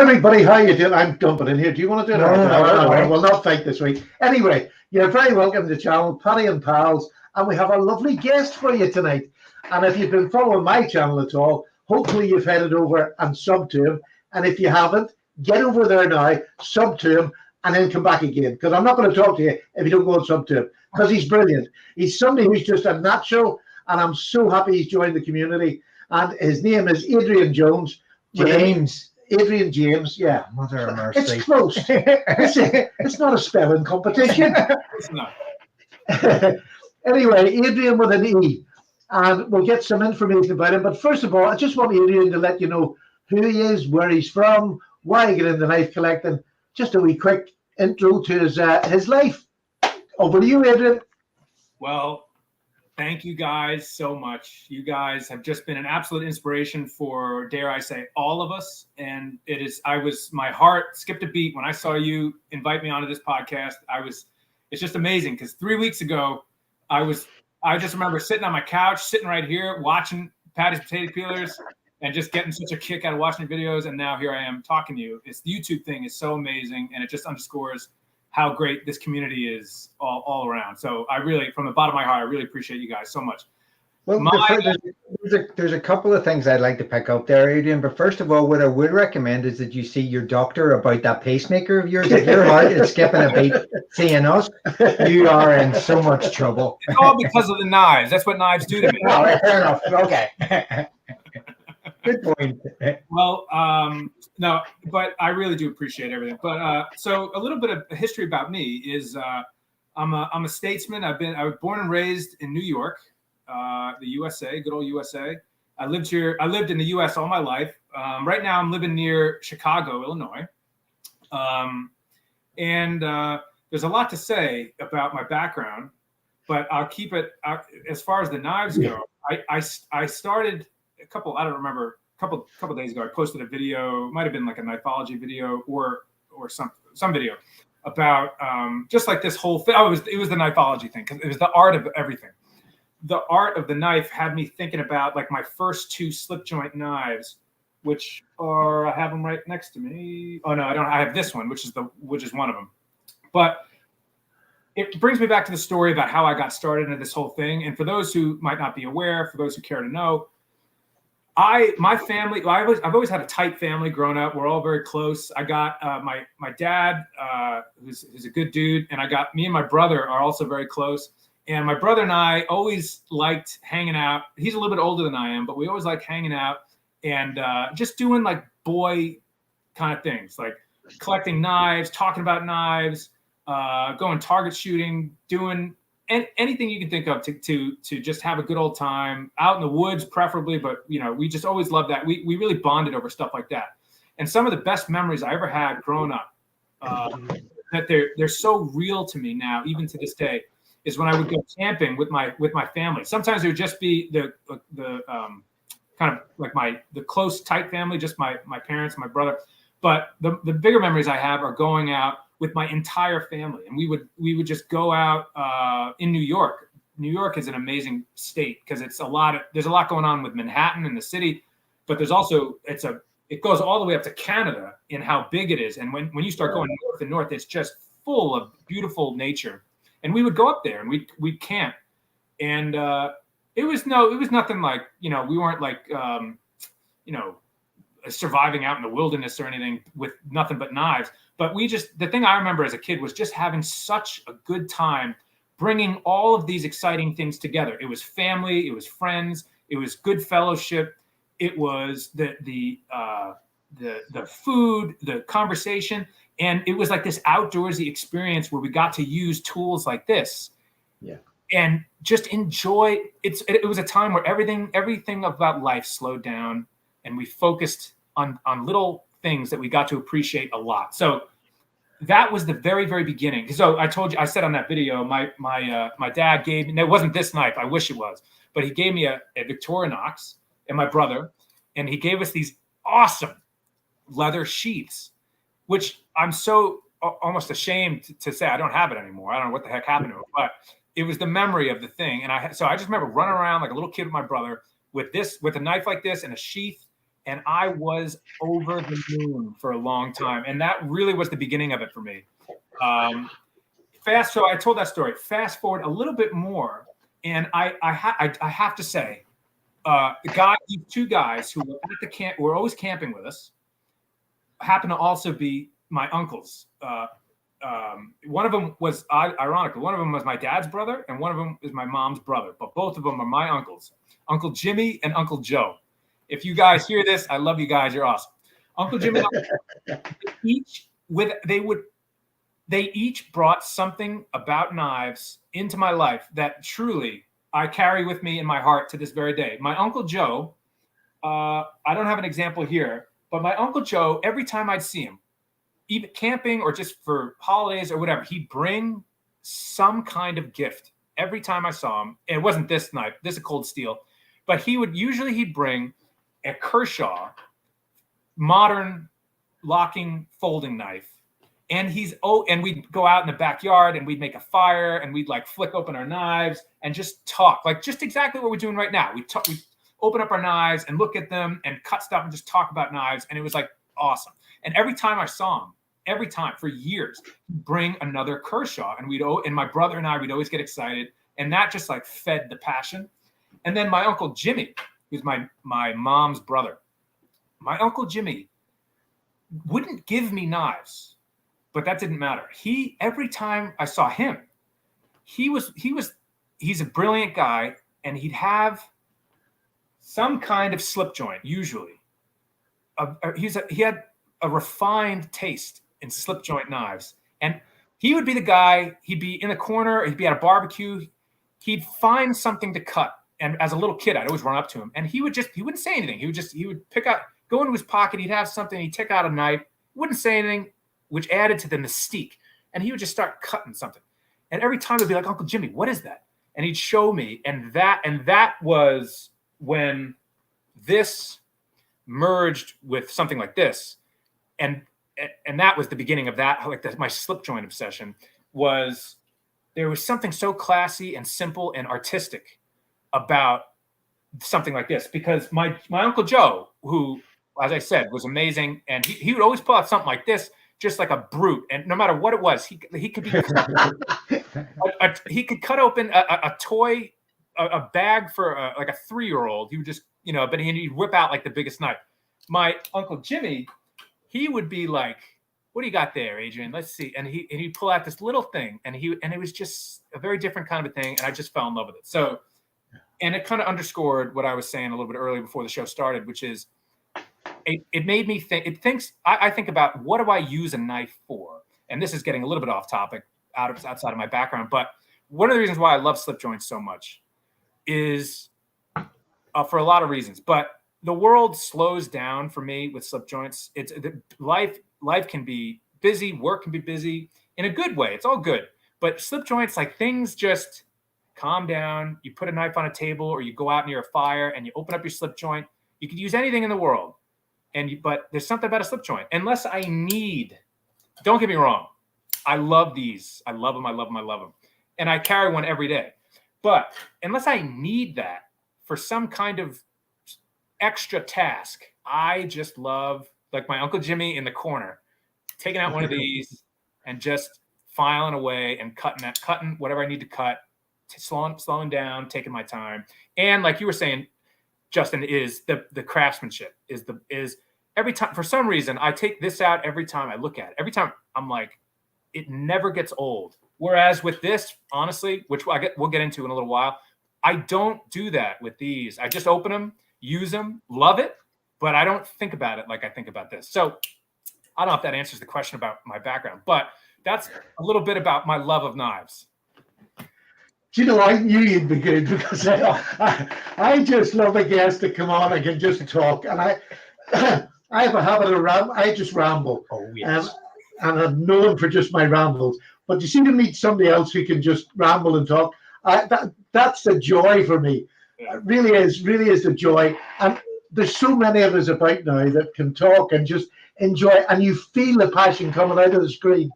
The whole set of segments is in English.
everybody, how you doing? I'm dumping in here. Do you want to do it? No, we'll not fight this week. Anyway, you're very welcome to the channel, Paddy and Pals, and we have a lovely guest for you tonight. And if you've been following my channel at all, hopefully you've headed over and subbed to him. And if you haven't, get over there now, sub to him, and then come back again. Because I'm not going to talk to you if you don't go and sub to him. Because he's brilliant. He's somebody who's just a natural, and I'm so happy he's joined the community. And his name is Adrian Jones. Adrian James, yeah. Mother of mercy. It's close. It's not a spelling competition. It's not. Anyway, Adrian with an E. And we'll get some information about him. But first of all, I just want Adrian to let you know who he is, where he's from, why he got into knife collecting. Just a wee quick intro to his life. Over to you, Adrian. Well, thank you guys so much. You guys have just been an absolute inspiration for, dare I say, all of us. And my heart skipped a beat when I saw you invite me onto this podcast. It's just amazing because 3 weeks ago, I just remember sitting on my couch, sitting right here, watching Paddy's potato peelers and just getting such a kick out of watching your videos. And now here I am talking to you. The YouTube thing is so amazing. And it just underscores how great this community is all around. So I really, from the bottom of my heart, I really appreciate you guys so much. Well, there's a couple of things I'd like to pick up there, Adrian. But first of all, what I would recommend is that you see your doctor about that pacemaker of yours. If your heart is skipping a beat seeing us, you are in so much trouble. It's all because of the knives. That's what knives do to me. All right, fair enough. Okay. Good point. Well, no, but I really do appreciate everything. But so a little bit of history about me is I'm a statesman. I was born and raised in New York, the USA, good old USA. I lived in the US all my life. Right now I'm living near Chicago, Illinois. And there's a lot to say about my background, but I'll keep it as far as the knives go. I started a couple days ago. I posted a video, might have been like a knifology video or some video about just like this whole thing. Oh, it was the knifology thing because it was the art of everything. The art of the knife had me thinking about like my first 2 slip joint knives, which I have them right next to me. Oh no, I don't. I have this one, which is one of them. But it brings me back to the story about how I got started into this whole thing. And for those who might not be aware, for those who care to know, my family, I've always had a tight family growing up. We're all very close. I got my dad, who's a good dude, and me and my brother are also very close. And my brother and I always liked hanging out. He's a little bit older than I am, but we always liked hanging out and just doing like boy kind of things, like collecting knives, talking about knives, going target shooting, doing anything you can think of to just have a good old time out in the woods, preferably. But we just always loved that. We really bonded over stuff like that. And some of the best memories I ever had growing up, that they're so real to me now, even to this day, is when I would go camping with my family. Sometimes it would just be the kind of like the close tight family, just my parents and my brother. But the bigger memories I have are going out with my entire family, and we would just go out in New York. New York is an amazing state because there's a lot going on with Manhattan and the city, but there's also it goes all the way up to Canada in how big it is. And when you start going north and north, it's just full of beautiful nature. And we would go up there and we'd camp, and it was nothing like we weren't like surviving out in the wilderness or anything with nothing but knives. But the thing I remember as a kid was just having such a good time bringing all of these exciting things together. It was family, it was friends, it was good fellowship, it was the food, the conversation, and it was like this outdoorsy experience where we got to use tools like this, and just enjoy. It was a time where everything about life slowed down, and we focused on little things that we got to appreciate a lot. So that was the very, very beginning. So I said on that video, my dad gave me, and it wasn't this knife, I wish it was, but he gave me a Victorinox, and my brother, and he gave us these awesome leather sheaths, which I'm so almost ashamed to say I don't have it anymore. I don't know what the heck happened to it, but it was the memory of the thing. And so I just remember running around like a little kid with my brother with a knife like this and a sheath and I was over the moon for a long time. And that really was the beginning of it for me. So I told that story. Fast forward a little bit more, and I have to say, these two guys who were at the camp, were always camping with us, happen to also be my uncles. One of them was, ironically, one of them was my dad's brother, and one of them is my mom's brother. But both of them are my uncles, Uncle Jimmy and Uncle Joe. If you guys hear this, I love you guys. You're awesome. Uncle Jimmy, they each brought something about knives into my life that truly I carry with me in my heart to this very day. My Uncle Joe, I don't have an example here, but my Uncle Joe, every time I'd see him, even camping or just for holidays or whatever, he'd bring some kind of gift every time I saw him. And it wasn't this knife, this is a cold steel, but he'd bring a Kershaw modern locking folding knife. And we'd go out in the backyard and we'd make a fire and we'd like flick open our knives and just talk, like just exactly what we're doing right now. We'd open up our knives and look at them and cut stuff and just talk about knives. And it was like awesome. And every time I saw him, every time for years, he'd bring another Kershaw, and my brother and I, we'd always get excited. And that just like fed the passion. And then my Uncle Jimmy, who's my mom's brother, my Uncle Jimmy wouldn't give me knives. But that didn't matter. Every time I saw him, he's a brilliant guy, and he'd have some kind of slip joint, usually. He had a refined taste in slip joint knives. And he would be the guy, he'd be in the corner, he'd be at a barbecue, he'd find something to cut. And as a little kid, I'd always run up to him, and he wouldn't say anything. He would pick out, go into his pocket, he'd have something, he'd take out a knife, wouldn't say anything, which added to the mystique. And he would just start cutting something. And every time it'd be like, Uncle Jimmy, what is that? And he'd show me. And that was when this merged with something like this. And that was the beginning of that, like my slip joint obsession there was something so classy and simple and artistic about something like this. Because my Uncle Joe, who, as I said, was amazing. And he would always pull out something like this, just like a brute, and no matter what it was, he could be he could cut open a toy, a bag for like a 3-year-old. He would just, but he'd whip out like the biggest knife. My Uncle Jimmy, he would be like, "What do you got there, Adrian? Let's see." And he'd pull out this little thing, and it was just a very different kind of a thing, and I just fell in love with it. So, and it kind of underscored what I was saying a little bit earlier before the show started, which is, it made me think. I think about, what do I use a knife for? And this is getting a little bit off topic, outside of my background. But one of the reasons why I love slip joints so much is for a lot of reasons. But the world slows down for me with slip joints. Life can be busy, work can be busy in a good way. It's all good. But slip joints, like, things just calm down. You put a knife on a table, or you go out near a fire and you open up your slip joint. You could use anything in the world. But there's something about a slip joint. Unless I need, don't get me wrong, I love these. I love them. I love them. I love them. And I carry one every day. But unless I need that for some kind of extra task, I just love, like my Uncle Jimmy in the corner, taking out one of these and just filing away and cutting whatever I need to cut, slowing down, taking my time. And like you were saying, Justin, is the craftsmanship is every time. For some reason, I take this out every time I look at it. Every time I'm like, it never gets old. Whereas with this, honestly, which we'll get into in a little while, I don't do that with these. I just open them, use them, love it, but I don't think about it like I think about this. So I don't know if that answers the question about my background, but that's a little bit about my love of knives. Do you know, I knew you'd be good, because I just love a guest to come on and can just talk. And I have a habit of I just ramble. Oh, yes. And I'm known for just my rambles. But you seem to meet somebody else who can just ramble and talk. That's the joy for me. It really is the joy. And there's so many of us about now that can talk and just enjoy. And you feel the passion coming out of the screen.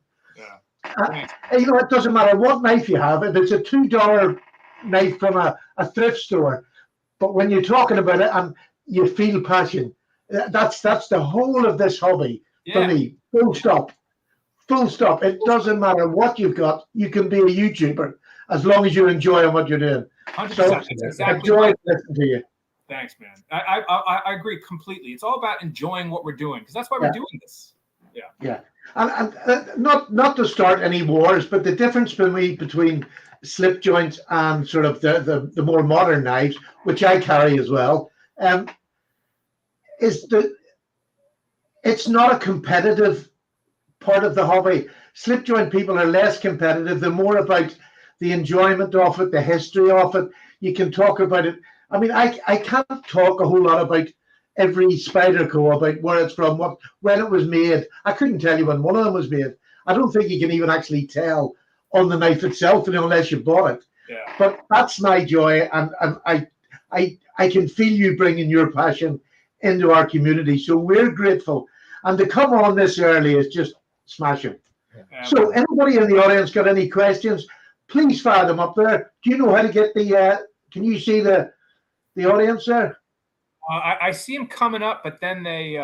It doesn't matter what knife you have. If it's a $2 knife from a thrift store, but when you're talking about it and you feel passion, That's the whole of this hobby for me. Full stop. Full stop. It doesn't matter what you've got. You can be a YouTuber as long as you're enjoying what you're doing. 100%. So That's exactly enjoy right. listening to you. Thanks, man. I agree completely. It's all about enjoying what we're doing because that's why we're doing this. Yeah. And not to start any wars, but the difference between slip joints and sort of the more modern knives, which I carry as well, is that it's not a competitive part of the hobby. Slip joint people are less competitive. They're more about the enjoyment of it, the history of it. You can talk about it. I mean, I can't talk a whole lot about every Spyderco, about where it's from, when it was made. I couldn't tell you when one of them was made. I don't think you can even actually tell on the knife itself unless you bought it. Yeah. But that's my joy, and I can feel you bringing your passion into our community. So we're grateful. And to come on this early is just smashing. Yeah. So anybody in the audience got any questions, please fire them up there. Do you know how to get the, can you see the audience there? I see them coming up, but then they...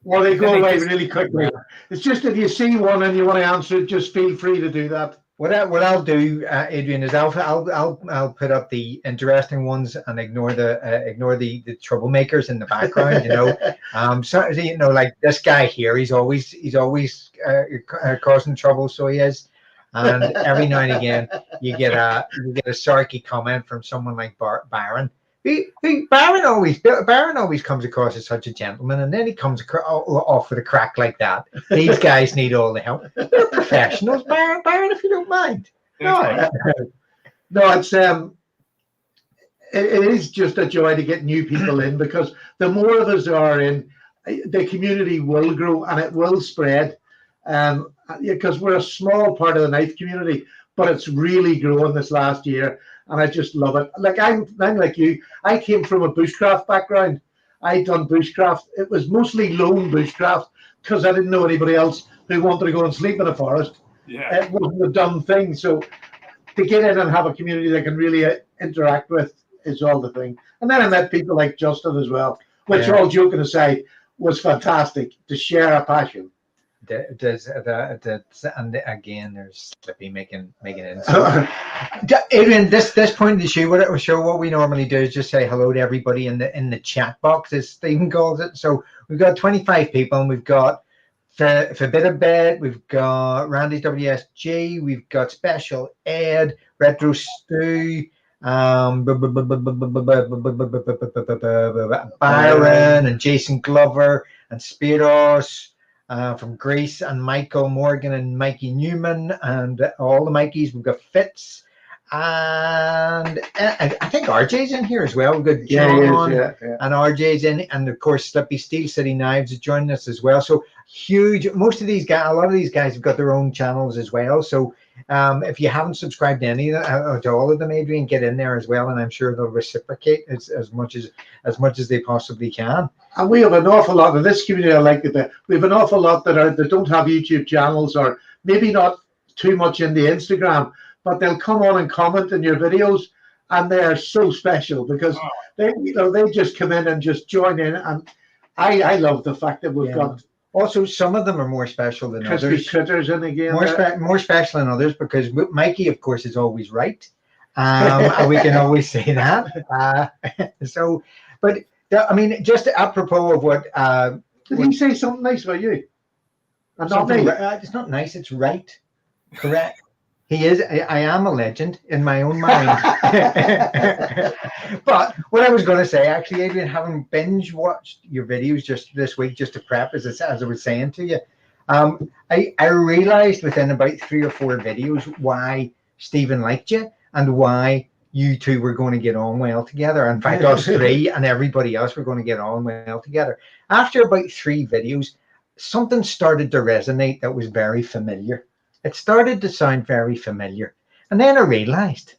well, they go away really quickly. It's just if you see one and you want to answer it, just feel free to do that. What I'll do, Adrian, is I'll put up the interesting ones and ignore the troublemakers in the background. You know, so you know, like this guy here, he's always causing trouble, so he is. And every now and again, you get a sarky comment from someone like Byron. Byron always comes across as such a gentleman, and then he comes off with a crack like that. These guys need all the help. They're professionals, Byron, if you don't mind. No, it's it is just a joy to get new people in, because the more of us are in, the community will grow and it will spread. Because we're a small part of the knife community, but it's really grown this last year. And I just love it. Like I'm like you. I came from a bushcraft background. I'd done bushcraft. It was mostly lone bushcraft because I didn't know anybody else who wanted to go and sleep in a forest. Yeah, it wasn't a dumb thing. So to get in and have a community that can really interact with is all the thing. And then I met people like Justin as well, which, all joking aside, was fantastic to share a passion. And again, there's Slippy making it. So, Adrian, this point of the show, what we normally do is just say hello to everybody in the chat box, as Stephen calls it. So we've got 25 people, and we've got Forbidden Bed, we've got Randy's WSG, we've got Special Ed, Retro Stew, Byron and Jason Glover and Spiros. From Greece, and Michael Morgan and Mikey Newman, and all the Mikeys. We've got Fitz, and I think RJ's in here as well. We've got John, and RJ's in, and of course Slippy Steel City Knives is joining us as well. So huge. Most of these guys, a lot of these guys have got their own channels as well. So if you haven't subscribed to any to all of them, Adrian, get in there as well, and I'm sure they'll reciprocate as much as they possibly can. And we have an awful lot of this community. I like it. We have an awful lot that don't have YouTube channels, or maybe not too much into Instagram, but they'll come on and comment in your videos, and they are so special because they just come in and just join in. And I love the fact that we've got. Also, some of them are more special than others. Critters in again. More special than others because Mikey, of course, is always right. And we can always say that. But I mean, just apropos of what did he say something nice about you? It's not nice. It's right. Correct. He is. I am a legend in my own mind. But what I was going to say, actually, Adrian, having binge watched your videos just this week, just to prep, as I was saying to you, I realized within about 3 or 4 videos why Stephen liked you and why you two were going to get on well together. In fact, us 3 and everybody else were going to get on well together. After about 3 videos, something started to resonate that was very familiar. It started to sound very familiar. And then I realized,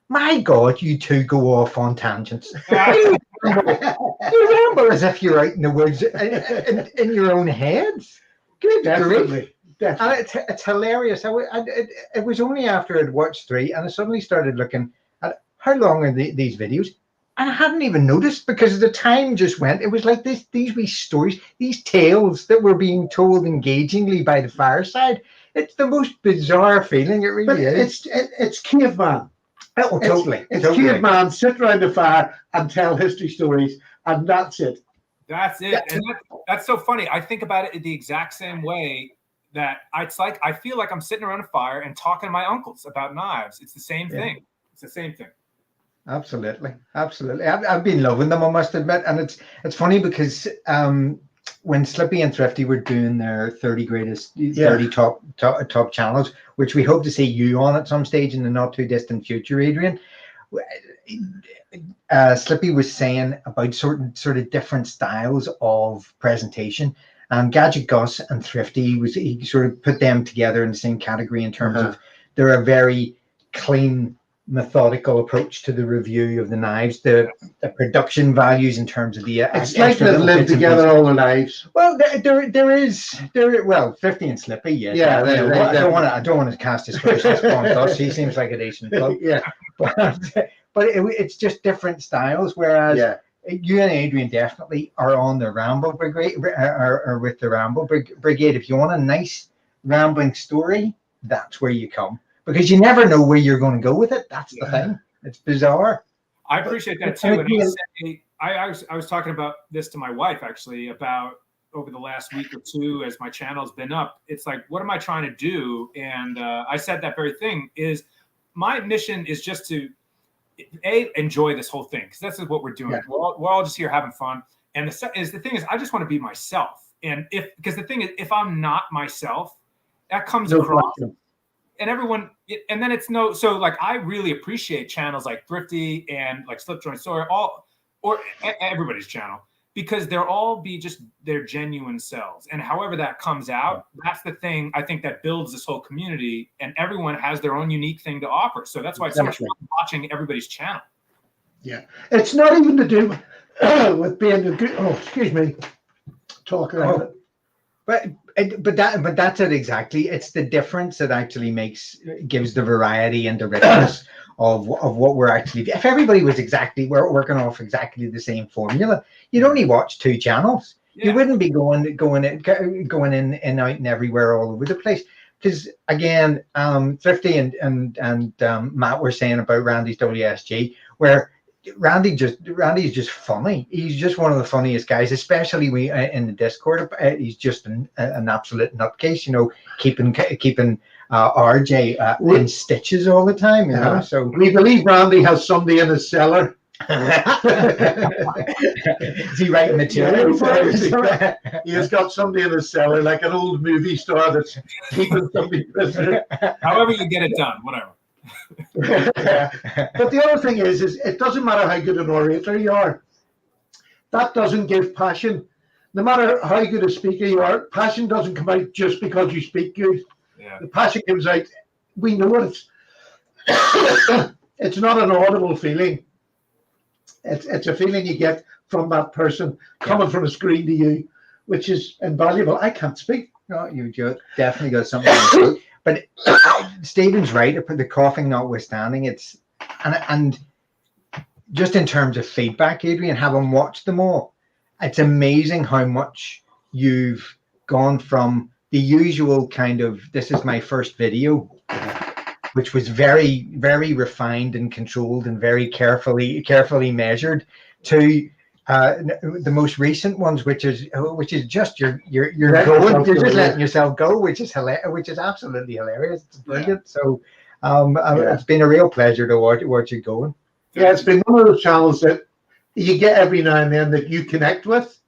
my God, you two go off on tangents. You ramble as if you're out in the woods in your own heads. Good grief. And it's hilarious. It was only after I'd watched 3 and I suddenly started looking at how long are these videos. I hadn't even noticed because the time just went. It was like these wee stories, these tales that were being told engagingly by the fireside. It's the most bizarre feeling. It But really is. it's caveman. Oh, totally. It's Totally. caveman, sit around the fire and tell history stories, and that's it. That's it. And that's so funny. I think about it the exact same way that it's like I feel like I'm sitting around a fire and talking to my uncles about knives. It's the same thing. It's the same thing. Absolutely. Absolutely. I've been loving them, I must admit. And it's funny because when Slippy and Thrifty were doing their 30 greatest, 30 top channels, which we hope to see you on at some stage in the not too distant future, Adrian, Slippy was saying about sort of different styles of presentation. Gadget Gus and Thrifty, he sort of put them together in the same category in terms of they're a very clean, methodical approach to the review of the knives, the production values in terms of the it's like they've lived together all their lives. Well, well, 50 and Slippy, I don't want to cast aspersions on us. He seems like a decent bloke. But it's just different styles, whereas you and Adrian definitely are on the Ramble Brigade, or with the Ramble Brigade. If you want a nice rambling story, that's where you come. Because you never know where you're going to go with it. That's the thing. It's bizarre. I appreciate that too. And I was talking about this to my wife actually about over the last week or two as my channel's been up. It's like, what am I trying to do? And I said that very thing is my mission is just to enjoy this whole thing because this is what we're doing. We're all just here having fun. And the thing is, I just want to be myself. And because the thing is, if I'm not myself, that comes across. And everyone, and then it's so like I really appreciate channels like Thrifty and like Slip Joint Story, or everybody's channel, because they're all be just their genuine selves. And however that comes out, that's the thing I think that builds this whole community, and everyone has their own unique thing to offer. So that's why it's so much fun watching everybody's channel. Yeah, it's not even to do with being a good. Oh, excuse me, talking about it. But that's it exactly. It's the difference that actually gives the variety and the richness of what we're actually. If everybody was working off exactly the same formula, you'd only watch 2 channels. Yeah. You wouldn't be going in and out and everywhere all over the place. Because again, Thrifty and Matt were saying about Randy's WSG, where Randy's just funny. He's just one of the funniest guys, especially in the Discord. He's just an absolute nutcase, keeping RJ in stitches all the time. You know, so we believe Randy has somebody in his cellar. Is he writing material for us? He has got somebody in his cellar, like an old movie star that's keeping somebody prisoner. However you get it done, whatever. But the other thing is it doesn't matter how good an orator you are. That doesn't give passion. No matter how good a speaker you are, passion doesn't come out just because you speak good. Yeah. The passion comes out. We know it. It's not an audible feeling. It's a feeling you get from that person coming from a screen to you, which is invaluable. I can't speak. No, you definitely got something to say. But Stephen's right. The coughing notwithstanding, it's and just in terms of feedback, Adrian, having watched them all, it's amazing how much you've gone from the usual kind of this is my first video, which was very, very refined and controlled and very carefully measured, to the most recent ones, which is just you're going, you're just letting yourself go, which is absolutely hilarious. It's brilliant. So it's been a real pleasure to watch you going. Yeah, it's been one of those channels that you get every now and then that you connect with.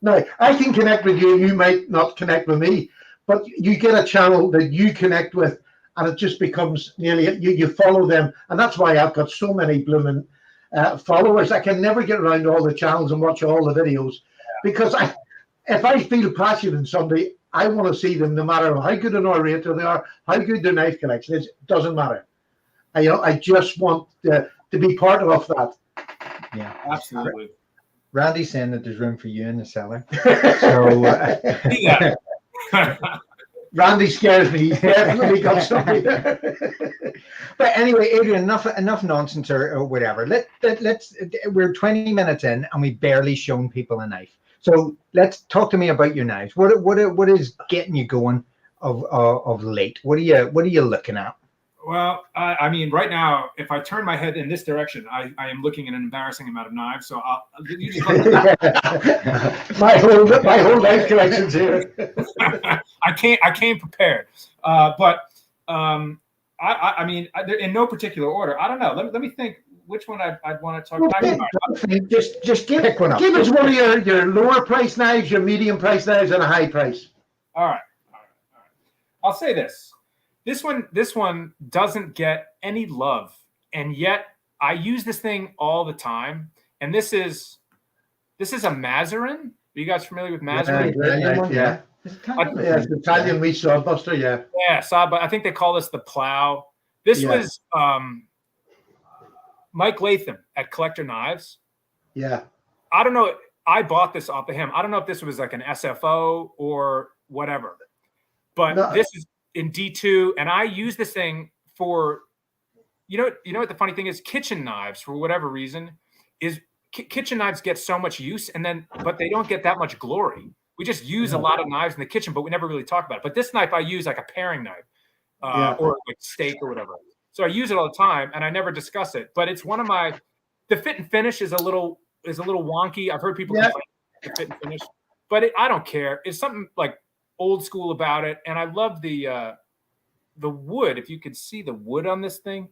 Now, I can connect with you, you might not connect with me, but you get a channel that you connect with, and it just becomes nearly you follow them, and that's why I've got so many blooming followers. I can never get around all the channels and watch all the videos, because if I feel passion in somebody, I want to see them no matter how good an orator they are, how good their knife collection is. It doesn't matter. I just want to be part of that. Yeah, absolutely. Randy's saying that there's room for you in the cellar. So Randy scares me. He's definitely got something there. But anyway, Adrian, enough nonsense or whatever. Let's. We're 20 minutes in, and we barely shown people a knife. So let's talk to me about your knives. What is getting you going of late? What are you looking at? Well, I mean, right now, if I turn my head in this direction, I am looking at an embarrassing amount of knives. So you just my whole knife collection's here. I came prepared, but I mean, in no particular order. I don't know. Let me think. Which one I'd want to talk about? Just pick one up. Give us one of your lower price knives, your medium price knives, and a high price. All right. I'll say this. This one doesn't get any love, and yet I use this thing all the time. And this is a Mazarin. Are you guys familiar with Mazarin? Yeah. It's Italian wheat sawbuster. Yeah. Yeah, but I think they call this the plow. This was Mike Latham at Collector Knives. Yeah. I don't know. I bought this off of him. I don't know if this was like an SFO or whatever, but this is in D2, and I use this thing for, you know what the funny thing is, kitchen knives, for whatever reason, is kitchen knives get so much use, but they don't get that much glory. We just use a lot of knives in the kitchen, but we never really talk about it. But this knife I use like a paring knife, or like steak or whatever. So I use it all the time, and I never discuss it. But it's one of the fit and finish is a little wonky. I've heard people complain the fit and finish, but I don't care. It's something like old school about it, and I love the wood. If you could see the wood on this thing,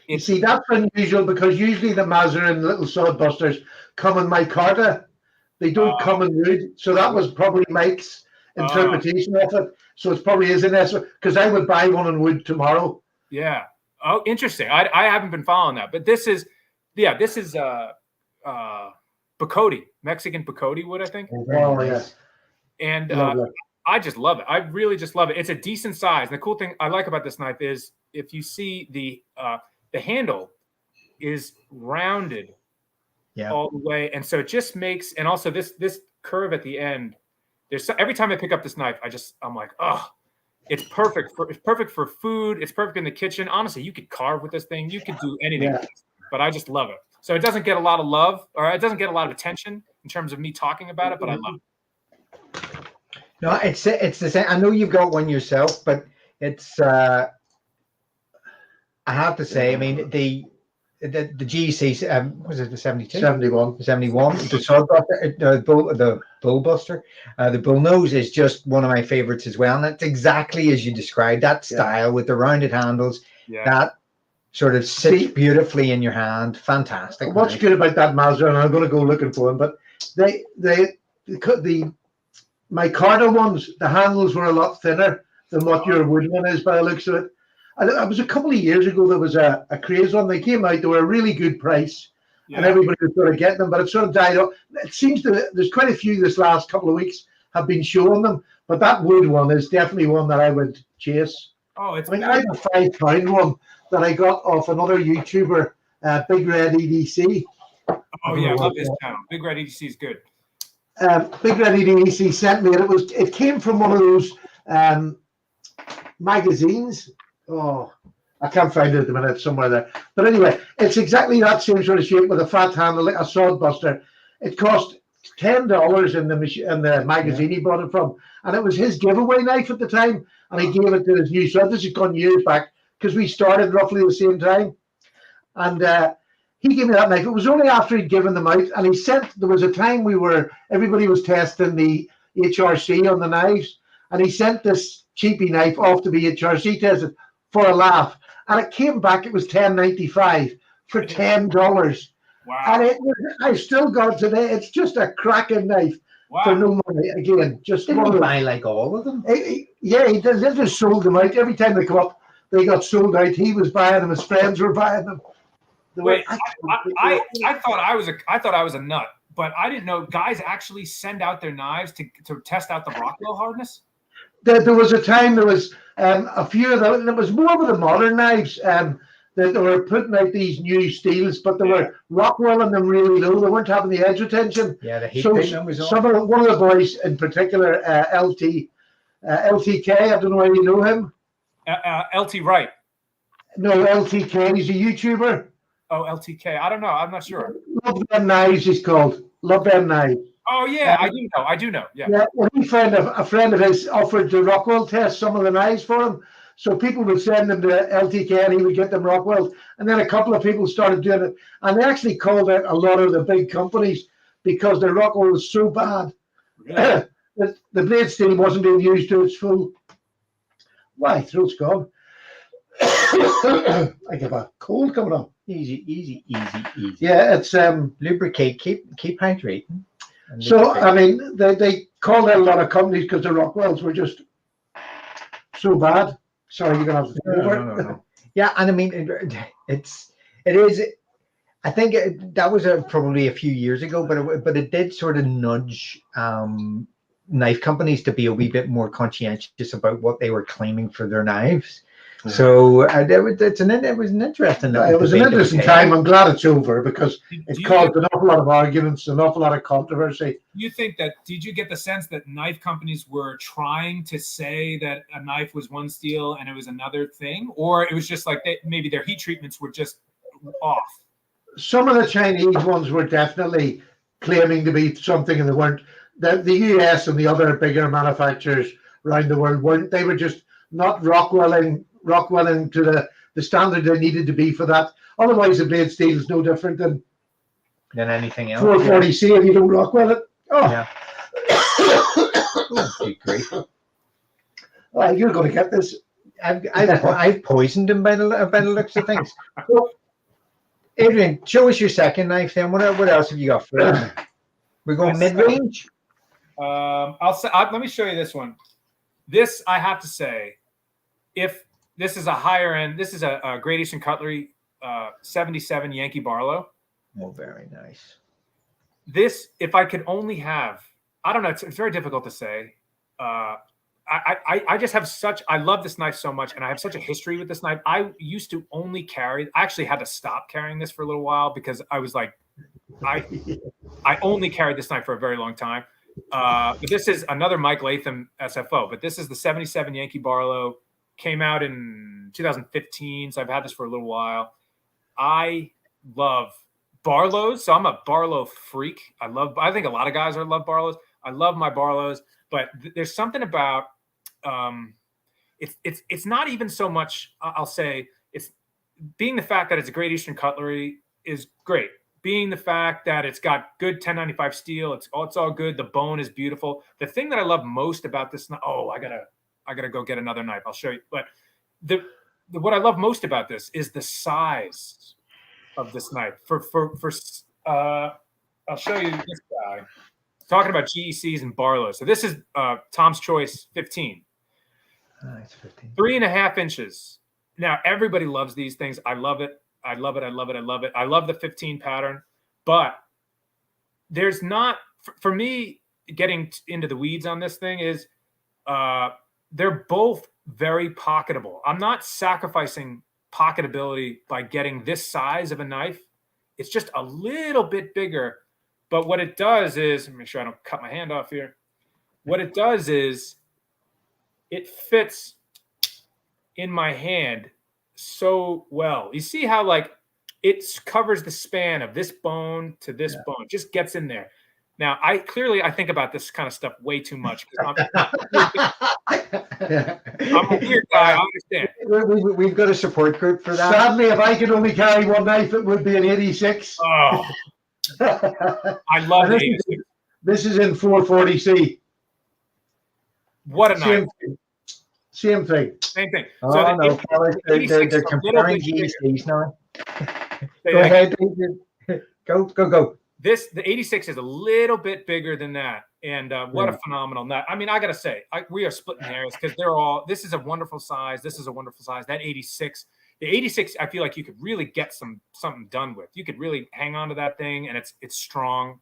you see, that's unusual because usually the Mazarin little sawbusters come in micarta. They don't come in wood, so that was probably Mike's interpretation of it. So it probably isn't this, because I would buy one in wood tomorrow. Yeah. Oh, interesting. I haven't been following that, but this is Bacote, Mexican Bacote wood, I think. Oh, yes. And I just love it. I really just love it. It's a decent size. And the cool thing I like about this knife is if you see the handle is rounded all the way. And so it just makes, and also this curve at the end, every time I pick up this knife, I'm like, oh, it's perfect for food. It's perfect in the kitchen. Honestly, you could carve with this thing. You could do anything with this, but I just love it. So it doesn't get a lot of love, or it doesn't get a lot of attention in terms of me talking about it, but I love it. No, it's the same. I know you've got one yourself, but it's I have to say, I mean, the GEC, was it the 72? 71. 71. The sawbuster, the bullbuster, the bullnose is just one of my favorites as well. And it's exactly as you described, that style with the rounded handles, that sort of sits beautifully in your hand. Fantastic. What's good about that Mazarin, I'm going to go looking for them, but the micarta ones, the handles were a lot thinner than what your wood one is by the looks of it. And it was a couple of years ago, there was a craze one. They came out, they were a really good price, and everybody was sort of getting them, but it sort of died off. It seems there's quite a few this last couple of weeks have been showing them, but that wood one is definitely one that I would chase. Oh, I have a £5 one that I got off another YouTuber, Big Red EDC. Oh yeah, I love this channel. Big Red EDC is good. Big Red EDC sent me, and it came from one of those magazines. Oh, I can't find it at the minute, somewhere there. But anyway, it's exactly that same sort of shape with a fat handle, like a sawbuster. It cost $10 in the magazine he bought it from, and it was his giveaway knife at the time, and he gave it to his new son. This has gone years back because we started roughly the same time, and he gave me that knife. It was only after he'd given them out, and there was a time everybody was testing the HRC on the knives, and he sent this cheapy knife off to be HRC tested for a laugh, and it came back. It was $10.95 for $10. Wow! And I still got it today. It's just a cracking knife for no money. Again, just didn't you buy like all of them? He just sold them out every time they come up. They got sold out. He was buying them. His friends were buying them. Wait, I thought I was a nut, but I didn't know guys actually send out their knives to test out the Rockwell hardness. There was a time there was a few of them. It was more with the modern knives that they were putting out these new steels, but they were Rockwell them really low. They weren't having the edge retention. Yeah, the heat so was on. One of the boys in particular, LT, LTK, I don't know whether you know him. LT Wright. No, LTK, he's a YouTuber. Oh, LTK. I don't know. I'm not sure. Love Them Knives, he's called. Love Them Knives. Oh yeah, I do know. I do know. Yeah. Yeah, well, a friend of his offered to Rockwell test some of the knives for him. So people would send them to LTK and he would get them Rockwell. And then a couple of people started doing it. And they actually called out a lot of the big companies because the Rockwell was so bad. Really? The blade steel wasn't being used to its full. My throat's gone. I have a cold coming on. Easy. Yeah, it's lubricate, keep hydrating. So I mean, they called out a lot of companies because the Rockwells were just so bad. Sorry, you're gonna have to take over. No. Yeah, and I mean, it is. I think that was probably a few years ago, but it did sort of nudge knife companies to be a wee bit more conscientious about what they were claiming for their knives. Yeah. So it was an interesting. It was an interesting time. I'm glad it's over because it caused an awful lot of arguments, an awful lot of controversy. You think that? Did you get the sense that knife companies were trying to say that a knife was one steel and it was another thing, or it was just like maybe their heat treatments were just off? Some of the Chinese ones were definitely claiming to be something, and they weren't. The US and the other bigger manufacturers around the world weren't. They were just not Rockwelling to the standard they needed to be for that. Otherwise, the blade steel is no different than anything else. 440C if you don't Rockwell it. Oh, yeah. Oh, great. Oh, you're going to get this. I've poisoned him by the looks of things. Well, Adrian, show us your second knife. Then what else have you got for us? We're going mid range. Let me show you this one. This I have to say, if this is a higher end, this is a Great Eastern Cutlery 77 Yankee Barlow. Oh, very nice. This, if I could only have, I don't know, it's very difficult to say. I just have I love this knife so much, and I have such a history with this knife. I used to only carry, I actually had to stop carrying this for a little while because I was like, I only carried this knife for a very long time. But this is another Mike Latham SFO, but this is the 77 Yankee Barlow. Came out in 2015, so I've had this for a little while. I love Barlows, so I'm a Barlow freak. I think a lot of guys love Barlows. I love my Barlows, but there's something about it's not even so much. I'll say it's being the fact that it's a Great Eastern Cutlery is great. Being the fact that it's got good 1095 steel, it's all good. The bone is beautiful. The thing that I love most about this, I gotta go get another knife. I'll show you. But what I love most about this is the size of this knife. I'll show you this guy. Talking about GECs and Barlows. So this is Tom's Choice 15. It's 15. 3.5 inches. Now everybody loves these things. I love it. I love the 15 pattern, but there's not, for me, getting into the weeds on this thing is they're both very pocketable. I'm not sacrificing pocketability by getting this size of a knife. It's just a little bit bigger. But what it does is, make sure I don't cut my hand off here. What it does is it fits in my hand so well. You see how like it covers the span of this bone to this bone, it just gets in there. Now, I think about this kind of stuff way too much because I'm a weird guy. I understand. We've got a support group for that. Sadly, if I could only carry one knife, it would be an 86. Oh, I love the 86. This is in 440C. What a knife. Same thing. Oh, so no, they're comparing GCs now. Go ahead, David. Go. The 86 is a little bit bigger than that, and what a phenomenal nut. I mean, I gotta say, we are splitting hairs because this is a wonderful size. This is a wonderful size. That 86, the 86, I feel like you could really get something done with. You could really hang on to that thing, and it's strong.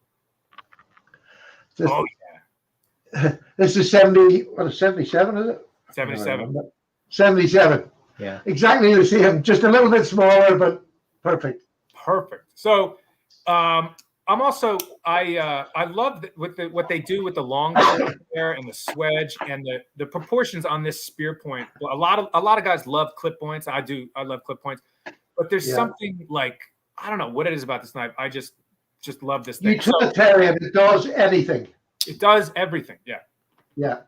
This is 77, is it? 77. 77. Yeah. Exactly the same, just a little bit smaller, but perfect. So I'm also I love what they do with the long there and the swedge and the proportions on this spear point. A lot of guys love clip points. I love clip points, but there's something like, I don't know what it is about this knife. I just love this thing. Utilitarian. It does anything. It does everything. Yeah. Yeah.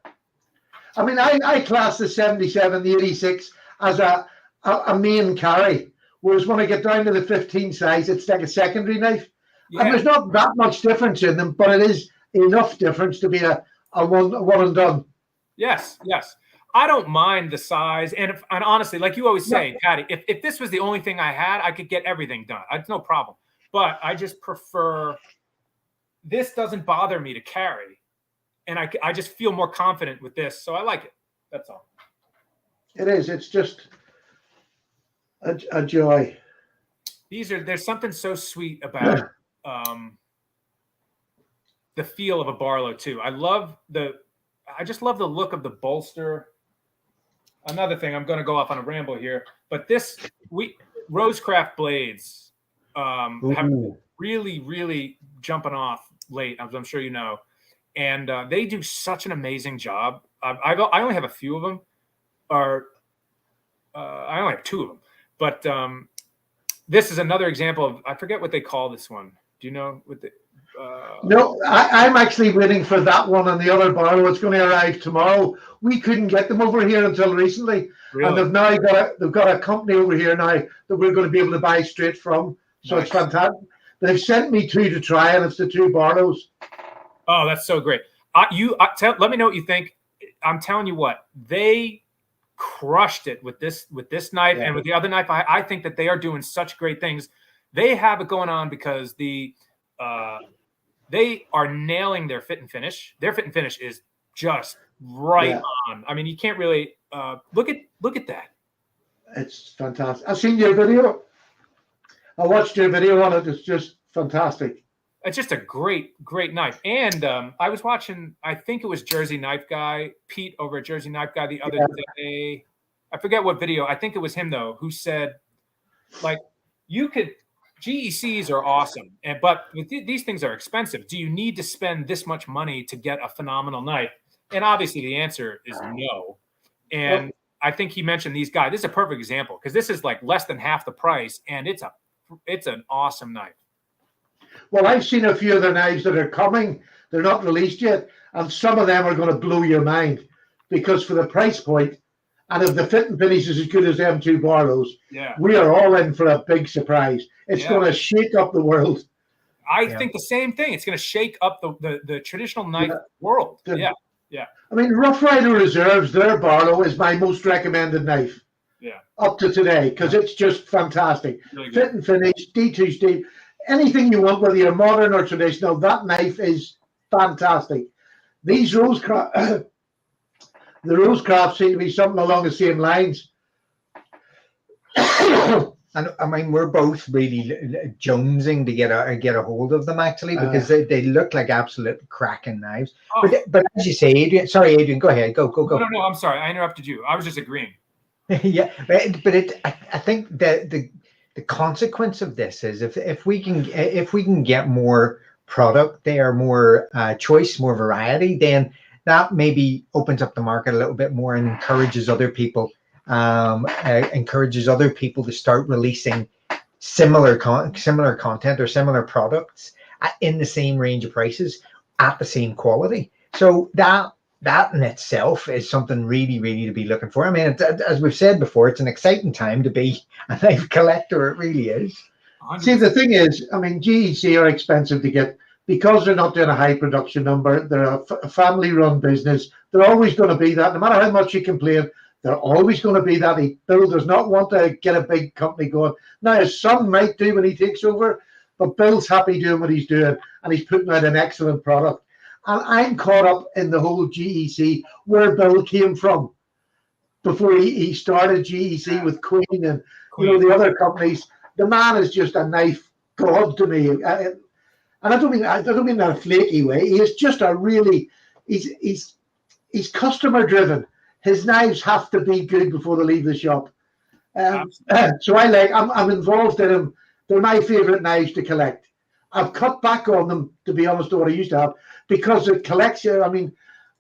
I mean, I class the 77, the 86 as a main carry, whereas when I get down to the 15 size, it's like a secondary knife. Yeah. And there's not that much difference in them, but it is enough difference to be a one and done. Yes, yes. I don't mind the size, and honestly, like you always say, Paddy, if this was the only thing I had, I could get everything done. It's no problem. But I just prefer. This doesn't bother me to carry, and I just feel more confident with this, so I like it. That's all. It is. It's just a joy. There's something so sweet about the feel of a Barlow too. I just love the look of the bolster. Another thing, I'm going to go off on a ramble here, but Rosecraft blades have really, really jumping off late, as I'm sure you know, and they do such an amazing job. I only have a few of them, or I only have two of them, but this is another example of, I forget what they call this one. Do you know what the? No, I'm actually waiting for that one and the other Barlow. It's going to arrive tomorrow. We couldn't get them over here until recently, and they've now got a company over here now that we're going to be able to buy straight from. So It's fantastic. They've sent me two to try, and it's the two Barlows. Oh, that's so great. Let me know what you think. I'm telling you what, they crushed it with this knife and with the other knife. I think that they are doing such great things. They have it going on because they are nailing their fit and finish. Their fit and finish is just right on. I mean, you can't really look at that. It's fantastic. I've seen your video. I watched your video on it. It's just fantastic. It's just a great knife. And I was watching, I think it was Jersey Knife Guy, Pete over at Jersey Knife Guy the other day. I forget what video. I think it was him though, who said, like, GECs are awesome, but these things are expensive. Do you need to spend this much money to get a phenomenal knife? And obviously the answer is no. And I think he mentioned these guys. This is a perfect example because this is like less than half the price, and it's an awesome knife. Well, I've seen a few of the knives that are coming. They're not released yet, and some of them are going to blow your mind because for the price point, and if the fit and finish is as good as them two Barlows, we are all in for a big surprise. It's going to shake up the world. I think the same thing. It's going to shake up the traditional knife world. Yeah. I mean, Rough Rider Reserves, their Barlow is my most recommended knife. Yeah. Up to today, because it's just fantastic. Really fit and finish, D2 steep, anything you want, whether you're modern or traditional, that knife is fantastic. These Rosecraft, the Rosecraft seem to be something along the same lines. And I mean, we're both really jonesing to get a hold of them actually, because they look like absolute cracking knives. But as you say, Adrian, sorry, Adrian, go ahead, go. No, I'm sorry, I interrupted you. I was just agreeing. Yeah, but I think that the consequence of this is if we can get more product there, more choice, more variety, then that maybe opens up the market a little bit more and encourages other people to start releasing similar content or similar products in the same range of prices at the same quality. So that in itself is something really, really to be looking for. I mean, as we've said before, it's an exciting time to be a knife collector. It really is. 100%. See, the thing is, I mean, GEC are expensive to get because they're not doing a high production number. They're a family-run business. They're always going to be that. No matter how much you complain, they're always going to be that. Bill does not want to get a big company going. Now, his son might do when he takes over, but Bill's happy doing what he's doing, and he's putting out an excellent product. And I'm caught up in the whole GEC, where Bill came from before he started GEC with Queen and the other companies. The man is just a knife god to me, and I don't mean that a flaky way. He is just a really he's customer driven. His knives have to be good before they leave the shop. So I'm involved in them. They're my favorite knives to collect. I've cut back on them, to be honest, to what I used to have, because the collection, I mean,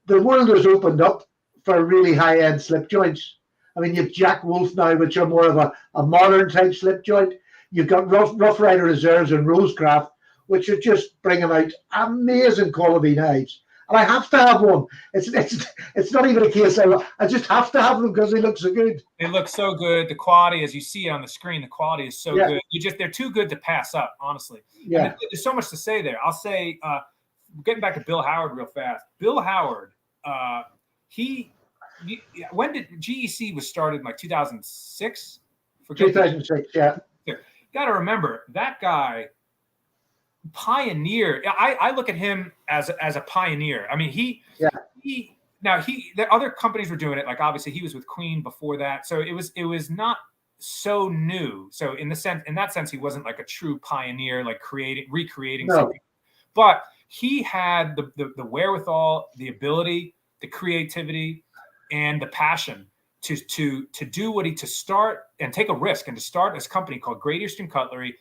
the world has opened up for really high-end slip joints. I mean, you've Jack Wolf now, which are more of a modern type slip joint. You've got Rough Rider Reserves and Rosecraft, which are just bringing out amazing quality knives. And I have to have one. It's not even a case I just have to have them because they look so good. They look so good. The quality, as you see it on the screen, the quality is so good. They're too good to pass up, honestly. Yeah. And there's so much to say there. I'll say, getting back to Bill Howard real fast. Bill Howard, when did GEC was started in like 2006? 2006, yeah. Got to remember that guy. Pioneer. I look at him as a pioneer. I mean, the other companies were doing it. Like obviously he was with Queen before that, so it was not so new. So in that sense, he wasn't like a true pioneer, like recreating something. But he had the wherewithal, the ability, the creativity, and the passion to start and take a risk and to start this company called Great Eastern Cutlery.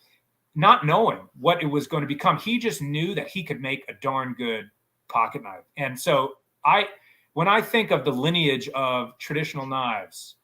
Not knowing what it was going to become. He just knew that he could make a darn good pocket knife. And so when I think of the lineage of traditional knives,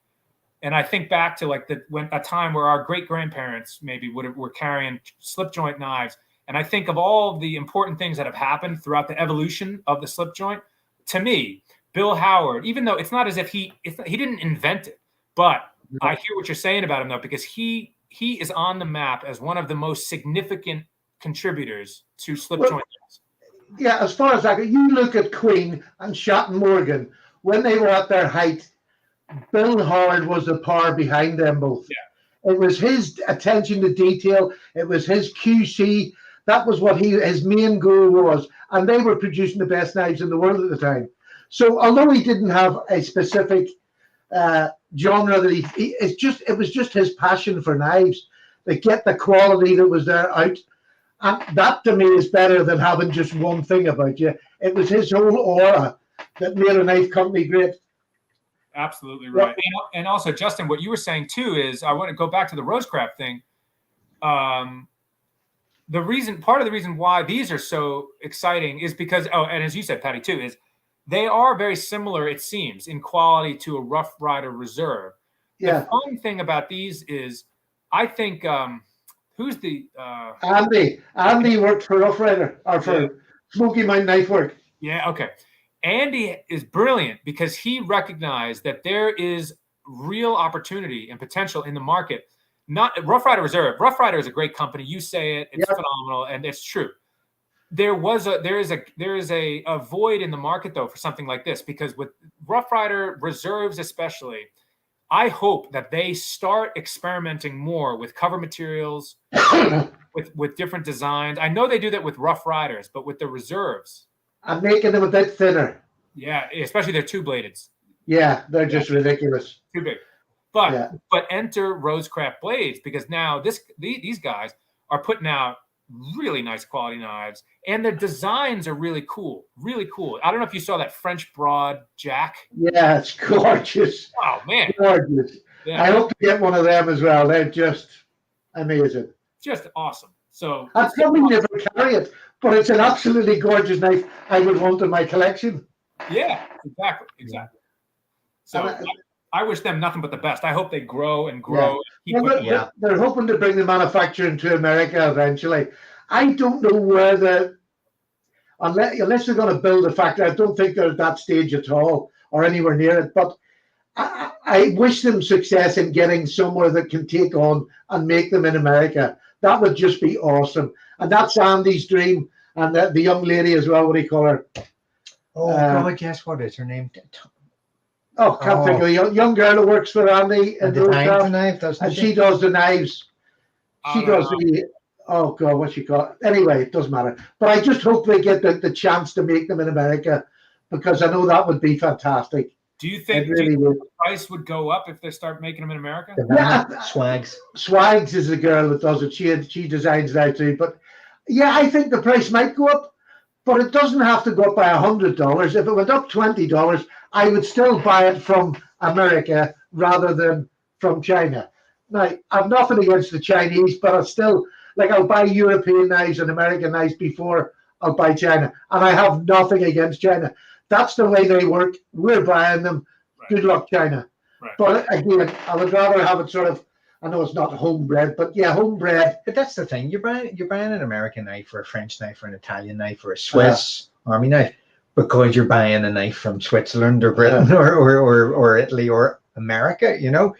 and I think back to like a time where our great grandparents maybe were carrying slip joint knives, and I think of all the important things that have happened throughout the evolution of the slip joint. To me, Bill Howard, even though it's not as if he didn't invent it, but I hear what you're saying about him though, because he is on the map as one of the most significant contributors to slip joint knives. Yeah, as far as you look at Queen and Shatton Morgan, when they were at their height, Bill Howard was the power behind them both. Yeah. It was his attention to detail. It was his QC. That was what his main goal was. And they were producing the best knives in the world at the time. So although he didn't have a specific genre that it was just his passion for knives, to get the quality that was there out. And that to me is better than having just one thing about you. It was his whole aura that made a knife company great. Absolutely right. And also, Justin, what you were saying too is, I want to go back to the Rosecraft thing. Part of the reason why these are so exciting is because, and as you said, Paddy, too, is they are very similar, it seems, in quality to a Rough Rider Reserve. Yeah. The fun thing about these is, I think, who's the Andy worked for Rough Rider or for Smoky Mountain Knife Work. Yeah, okay. Andy is brilliant because he recognized that there is real opportunity and potential in the market. Not Rough Rider Reserve. Rough Rider is a great company. You say it; it's phenomenal, and it's true. There is a void in the market though for something like this, because with Rough Rider Reserves especially, I hope that they start experimenting more with cover materials, with different designs. I know they do that with Rough Riders, but with the Reserves, I'm making them a bit thinner. Yeah, especially their two-bladeds. Yeah, they're just ridiculous. Too big. But enter Rosecraft blades, because now these guys are putting out really nice quality knives, and their designs are really cool. Really cool. I don't know if you saw that French broad jack. Yeah, it's gorgeous. Oh man, gorgeous. Yeah. I hope to get one of them as well. They're just amazing. Just awesome. So I'd probably never carry it, but it's an absolutely gorgeous knife I would want in my collection. Yeah, exactly. So I wish them nothing but the best. I hope they grow and grow. Yeah. They're hoping to bring the manufacturing to America eventually. I don't know where unless they're going to build a factory. I don't think they're at that stage at all or anywhere near it. But I wish them success in getting somewhere that can take on and make them in America. That would just be awesome. And that's Andy's dream. And the young lady as well, what do you call her? Oh, God, guess what is her name? Can't think of the young girl who works for Andy. And she does the knives. She does what's she called? Anyway, it doesn't matter. But I just hope they get the chance to make them in America, because I know that would be fantastic. Do you think the price would go up if they start making them in America? Yeah, Swags is the girl that does it. She designs that too. But yeah, I think the price might go up, but it doesn't have to go up by $100. If it went up $20, I would still buy it from America rather than from China. Now, I've nothing against the Chinese, but Like I'll buy European knives and American knives before I'll buy China. And I have nothing against China. That's the way they work. We're buying them. Right. Good luck, China. Right. But again, I would rather have it sort of, I know it's not homebred, but yeah, homebred. But that's the thing. You're buying an American knife or a French knife or an Italian knife or a Swiss Army knife because you're buying a knife from Switzerland or Britain or Italy or America, you know.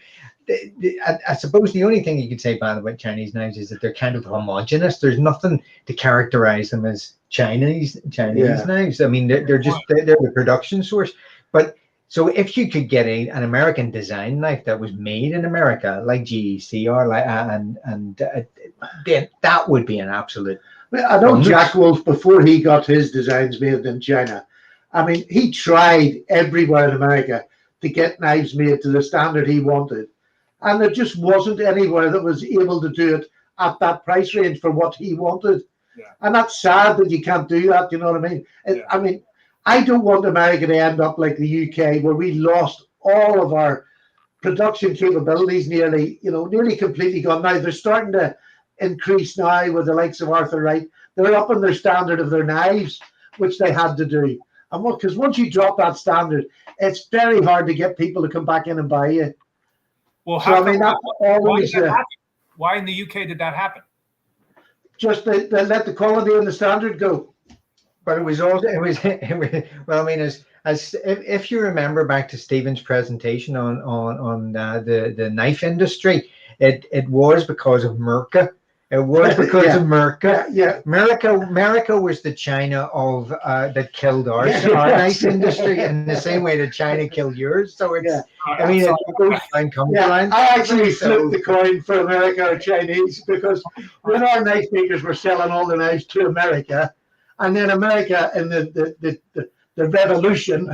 I suppose the only thing you could say bad about Chinese knives is that they're kind of homogenous. There's nothing to characterize them as Chinese knives. I mean, they're the production source. But so if you could get an American design knife that was made in America, like GEC or like then that would be an absolute. I know Jack Wolf, before he got his designs made in China, I mean, he tried everywhere in America to get knives made to the standard he wanted. And there just wasn't anywhere that was able to do it at that price range for what he wanted. Yeah. And that's sad that you can't do that, you know what I mean? Yeah. I mean, I don't want America to end up like the UK, where we lost all of our production capabilities nearly completely gone. Now they're starting to increase now with the likes of Arthur Wright. They're upping their standard of their knives, which they had to do. And because once you drop that standard, it's very hard to get people to come back in and buy you. Well, why in the UK did that happen? Just they let the quality and the standard go. But it was well, I mean, as if you remember back to Stephen's presentation on the knife industry, it was because of Merca. It was because of Merca. Yeah. America was the China of that killed our knife industry in the same way that China killed yours. So it's I mean, it goes line comes line. I actually flipped the coin for America or Chinese, because when our knife makers were selling all the knives to America, and then America in the revolution,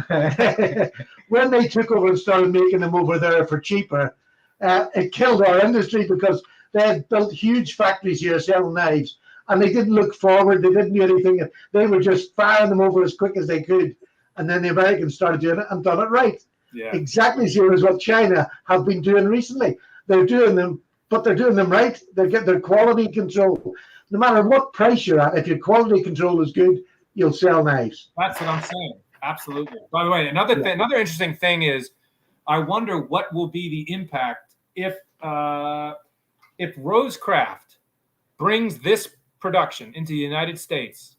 when they took over and started making them over there for cheaper, it killed our industry, because they had built huge factories here selling knives, and they didn't look forward. They didn't do anything. They were just firing them over as quick as they could. And then the Americans started doing it and done it right. Yeah. Exactly zero is what China have been doing recently. They're doing them, but they're doing them right. They get their quality control. No matter what price you're at, if your quality control is good, you'll sell knives. That's what I'm saying. Absolutely. By the way, another interesting thing is, I wonder what will be the impact if Rosecraft brings this production into the United States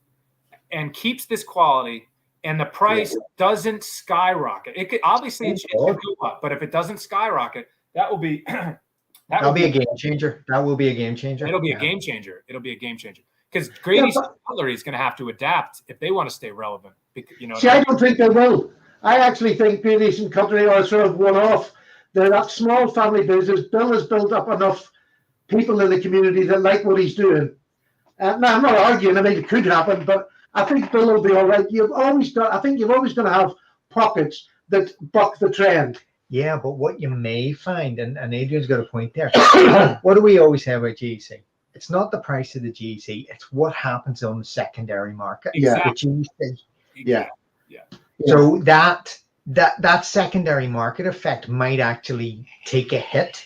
and keeps this quality, and the price doesn't skyrocket. It could obviously it could go up, but if it doesn't skyrocket, that will be that'll be a game changer. That will be a game changer. It'll be a game changer. It'll be a game changer, because Great Eastern Cutlery is going to have to adapt if they want to stay relevant. You know. See, I don't think they will. I actually think Great Eastern Cutlery are sort of one-off. They're that small family business. Bill has built up enough people in the community that like what he's doing. Now, I'm not arguing. I mean, it could happen, but I think Bill will be all right. I think you've always going to have pockets that buck the trend. Yeah, but what you may find, and Adrian's got a point there. What do we always say about GEC? It's not the price of the GEC; it's what happens on the secondary market. Exactly. Yeah. So that secondary market effect might actually take a hit,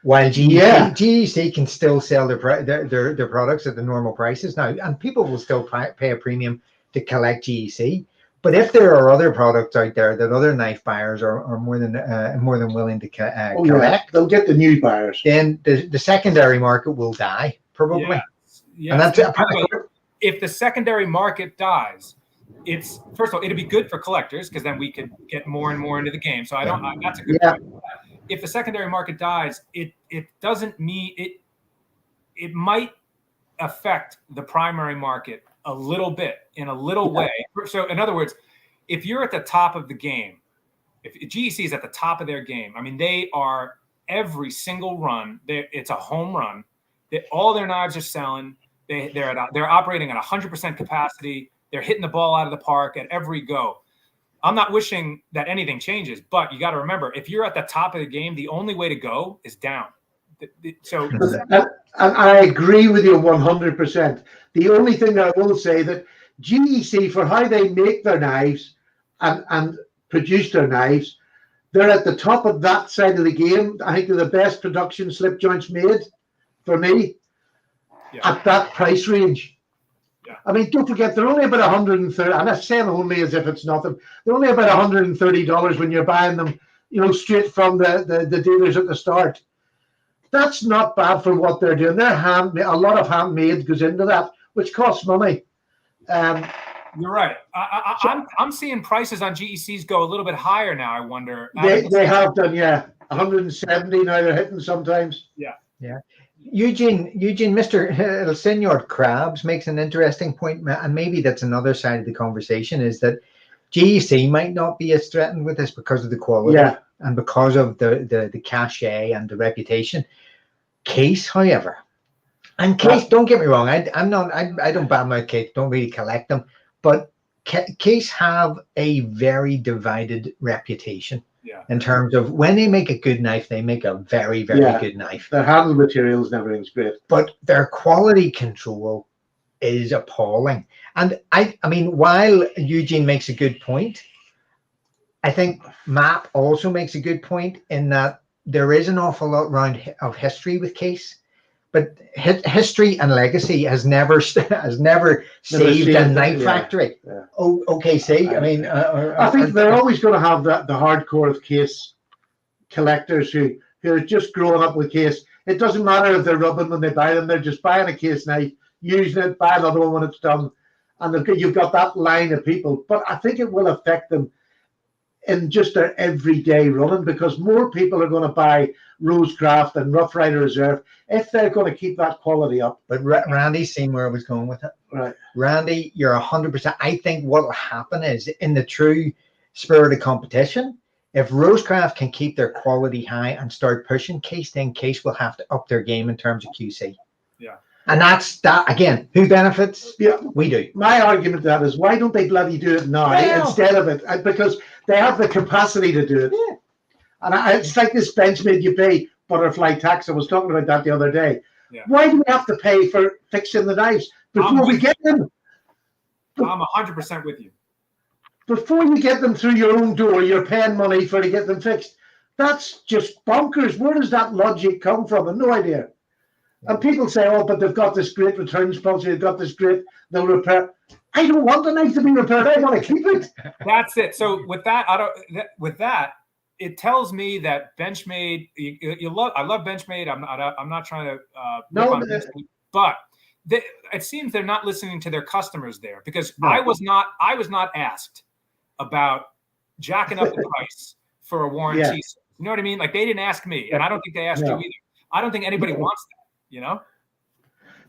while GEC can still sell their products at the normal prices now, and people will still pay a premium to collect GEC. But if there are other products out there that other knife buyers are more than willing to collect, they'll get the new buyers. Then the secondary market will die, probably. Yes. And that's if the secondary market dies, it's first of all, it'll be good for collectors, because then we could get more and more into the game. So that's a good point. If the secondary market dies, it doesn't mean it might affect the primary market a little bit, in a little way. So in other words, if you're at the top of the game, if GEC is at the top of their game, I mean, they are every single run. It's a home run. All their knives are selling. They're operating at 100% capacity. They're hitting the ball out of the park at every go. I'm not wishing that anything changes, but you got to remember, if you're at the top of the game, the only way to go is down. So, and I agree with you 100%. The only thing I will say that GEC, for how they make their knives and produce their knives, they're at the top of that side of the game. I think they're the best production slip joints made for me. at that price range. Yeah. I mean, don't forget, they're only about 130, and I'm saying only as if it's nothing. They're only about $130 when you're buying them, straight from the dealers at the start. That's not bad for what they're doing. They're handmade. A lot of handmade goes into that, which costs money. You're right. I'm seeing prices on GECs go a little bit higher now. I wonder. They have done, yeah. 170 now they're hitting sometimes. Yeah. Yeah. Eugene, Mr. El Senor Krabs makes an interesting point, and maybe that's another side of the conversation, is that GEC might not be as threatened with this because of the quality and because of the cachet and the reputation. Case, however, and Case, don't get me wrong, I don't badmouth Case, don't really collect them, but Case have a very divided reputation. Yeah. In terms of when they make a good knife, they make a very, very good knife. Their handle materials and everything's great. But their quality control is appalling. And I mean, while Eugene makes a good point, I think Matt also makes a good point in that there is an awful lot around of history with Case. But history and legacy has never saved a knife factory. Yeah. Oh, okay. See, I mean, I think they're always going to have the hardcore of Case collectors who are just growing up with Case. It doesn't matter if they're rubbing when they buy them; they're just buying a Case knife, using it, buy another one when it's done, and you've got that line of people. But I think it will affect them in just their everyday running, because more people are going to buy Rosecraft and Rough Rider Reserve if they're going to keep that quality up. But Randy's seen where I was going with it. Right. Randy, you're 100%. I think what will happen is, in the true spirit of competition, if Rosecraft can keep their quality high and start pushing Case, then Case will have to up their game in terms of QC. Yeah. And that's that again. Who benefits? Yeah, we do. My argument to that is, why don't they bloody do it now instead of it? Because they have the capacity to do it. Yeah. And it's like this Benchmade, you pay butterfly tax. I was talking about that the other day. Yeah. Why do we have to pay for fixing the knives before we get them? I'm 100% with you. Before you get them through your own door, you're paying money to get them fixed. That's just bonkers. Where does that logic come from? I have no idea. And people say, oh, but they've got this great returns policy. They've got this great, they'll repair. I don't want the knife to be repaired. I want to keep it. That's it. So with that, it tells me that Benchmade, I love Benchmade. I'm not trying to Benchmade, but it seems they're not listening to their customers there, because I was not asked about jacking up the price for a warranty. Yeah. You know what I mean? Like, they didn't ask me, and I don't think they asked you either. I don't think anybody wants that.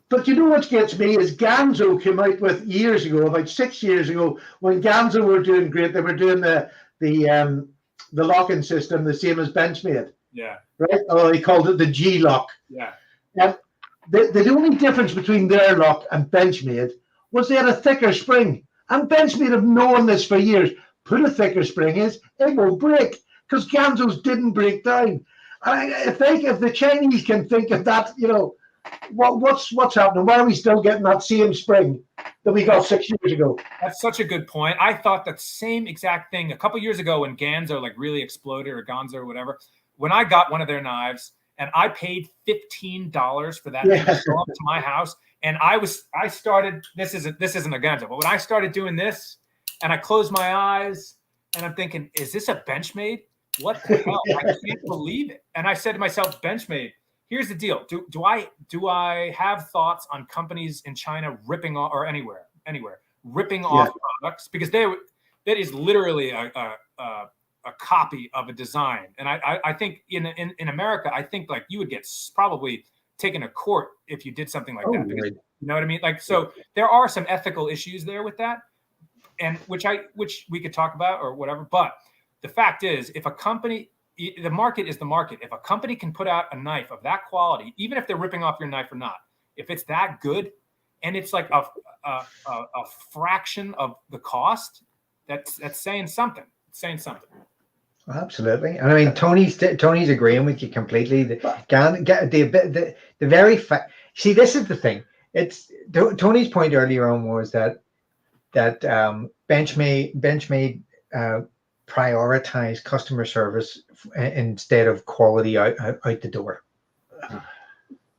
But you know what gets me is Ganzo came out with years ago, about 6 years ago, when Ganzo were doing great. They were doing the locking system the same as Benchmade. Yeah. Right? Oh, they called it the G lock. Yeah. And the only difference between their lock and Benchmade was they had a thicker spring. And Benchmade have known this for years. Put a thicker spring in, it will break, because Ganzo's didn't break down. And if the Chinese can think of that, what's happening? Why are we still getting that same spring that we got 6 years ago? That's such a good point. I thought that same exact thing a couple years ago when Ganzo really exploded, or Gonzo or whatever. When I got one of their knives and I paid $15 for that to show up to my house, and I started. This isn't a Ganzo, but when I started doing this, and I closed my eyes, and I'm thinking, is this a Benchmade? What the hell? I can't believe it. And I said to myself, Benchmade, here's the deal. Do I have thoughts on companies in China ripping off, or anywhere ripping off products? Because that is literally a copy of a design. And I think in America, I think like you would get probably taken to court if you did something like that. Because, you know what I mean? Like, so there are some ethical issues there with that, and which we could talk about or whatever. But the fact is, if a company, the market is the market. If a company can put out a knife of that quality, even if they're ripping off your knife or not, if it's that good, and it's like a fraction of the cost, that's saying something. It's saying something. Absolutely. I mean, Tony's agreeing with you completely. The very fact. See, this is the thing. It's Tony's point earlier on was that Benchmade prioritize customer service instead of quality out the door.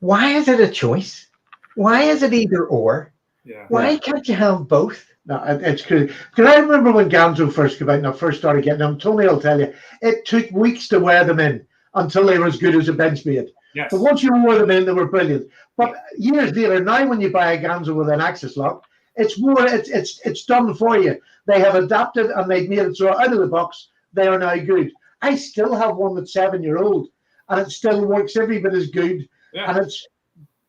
Why is it a choice? Why is it either or? Yeah. Why can't you have both? No, it's good. Because I remember when Ganzo first came out and I first started getting them, Tony will tell you, it took weeks to wear them in until they were as good as a Benchmade. Yes. But once you wore them in, they were brilliant. But years later, now when you buy a Ganzo with an axis lock, it's done for you. They have adapted and they've made it so out of the box, they are now good. I still have one that's 7-year-old and it still works every bit as good. Yeah. And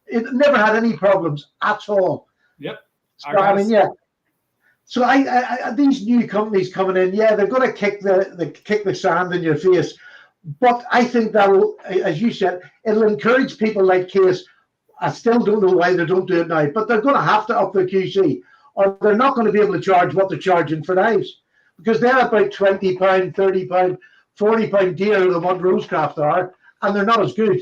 it never had any problems at all. Yep. So, I mean, yeah. So I these new companies coming in, yeah, they're going to kick the sand in your face, but I think that will, as you said, it'll encourage people like Case. I still don't know why they don't do it now, but they're going to have to up their QC, or they're not going to be able to charge what they're charging for knives, because they're about £20, £30, £40 dearer than what Rosecraft are, and they're not as good.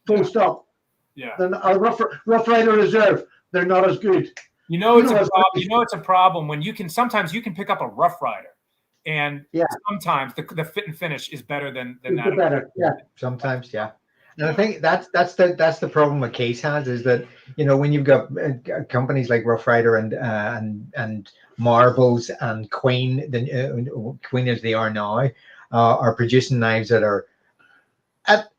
Full stop. Yeah. They're not, Rough Rider Reserve, they're not as good. You know it's a problem. You know it's a problem when sometimes you can pick up a Rough Rider, and sometimes the fit and finish is better than that. Better, yeah. Sometimes, yeah. And I think that's the problem with Case has, is that, you know, when you've got companies like Rough Rider and Marvels and Queen, Queen as they are now, are producing knives that are at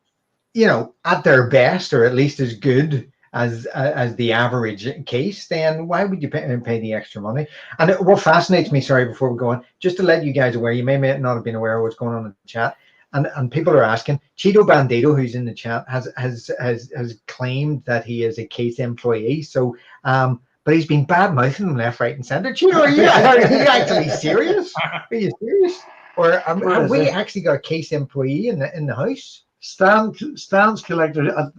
their best, or at least as good as the average Case, then why would you pay the extra money? And what fascinates me, sorry, before we go on, just to let you guys aware, you may not have been aware of what's going on in the chat, and people are asking, Cheeto Bandito, who's in the chat, has claimed that he is a Case employee, so but he's been bad mouthing them left, right, and center. Cheeto, are you actually serious? Are you serious? Or have we actually got a Case employee in the house? Stan's Collector.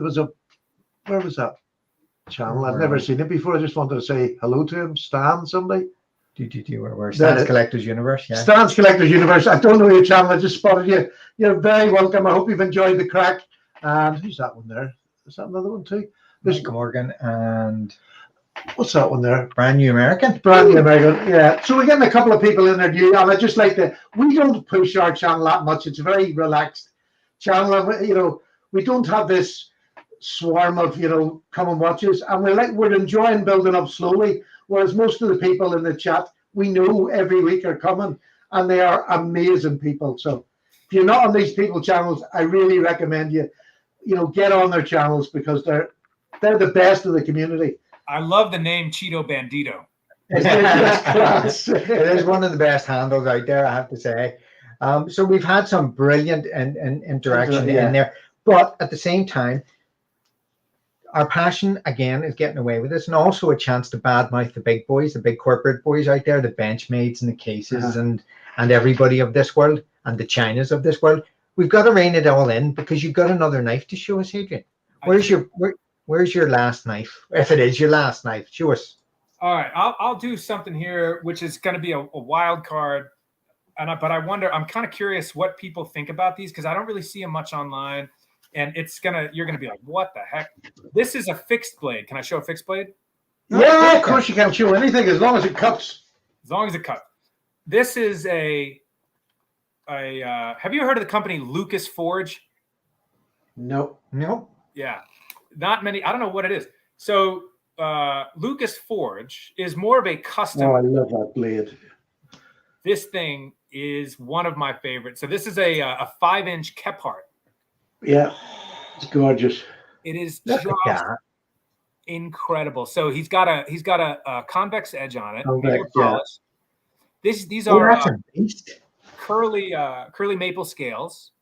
Where was that channel? I've never seen it before. I just wanted to say hello to him. Stan, somebody. Where Stan's Collector's Universe. Yeah. Stan's Collector's Universe. I don't know your channel. I just spotted you. You're very welcome. I hope you've enjoyed the crack. And who's that one there? Is that another one too? There's Morgan and what's that one there? Brand New American. Brand New American. Yeah. So we're getting a couple of people in there new, and I just like we don't push our channel that much. It's a very relaxed channel, and we don't have this swarm of come and watches, and we're enjoying building up slowly, whereas most of the people in the chat we know every week are coming, and they are amazing people. So if you're not on these people channels, I really recommend you get on their channels, because they're the best of the community. I love the name Cheeto Bandito. It is one of the best handles out there, I have to say. So we've had some brilliant and interaction in there, but at the same time, our passion again is getting away with this, and also a chance to badmouth the big boys, the big corporate boys out there, the Benchmades and the Cases and everybody of this world, and the Chinas of this world. We've got to rein it all in, because you've got another knife to show us, Adrian. Where's your last knife? If it is your last knife, show us. All right, I'll do something here, which is going to be a wild card, but I wonder. I'm kind of curious what people think about these, because I don't really see them much online. And you're gonna be like, what the heck? This is a fixed blade. Can I show a fixed blade? Yeah, of course you can show anything as long as it cuts. As long as it cuts. This is a have you heard of the company Lucas Forge? No. Yeah, not many. I don't know what it is. So Lucas Forge is more of a custom. Oh, I love that blade. This thing is one of my favorites. So this is a 5-inch Kephart. Yeah, it's gorgeous. It is just incredible. So he's got a convex edge on it. Convex, yeah. These are curly maple scales.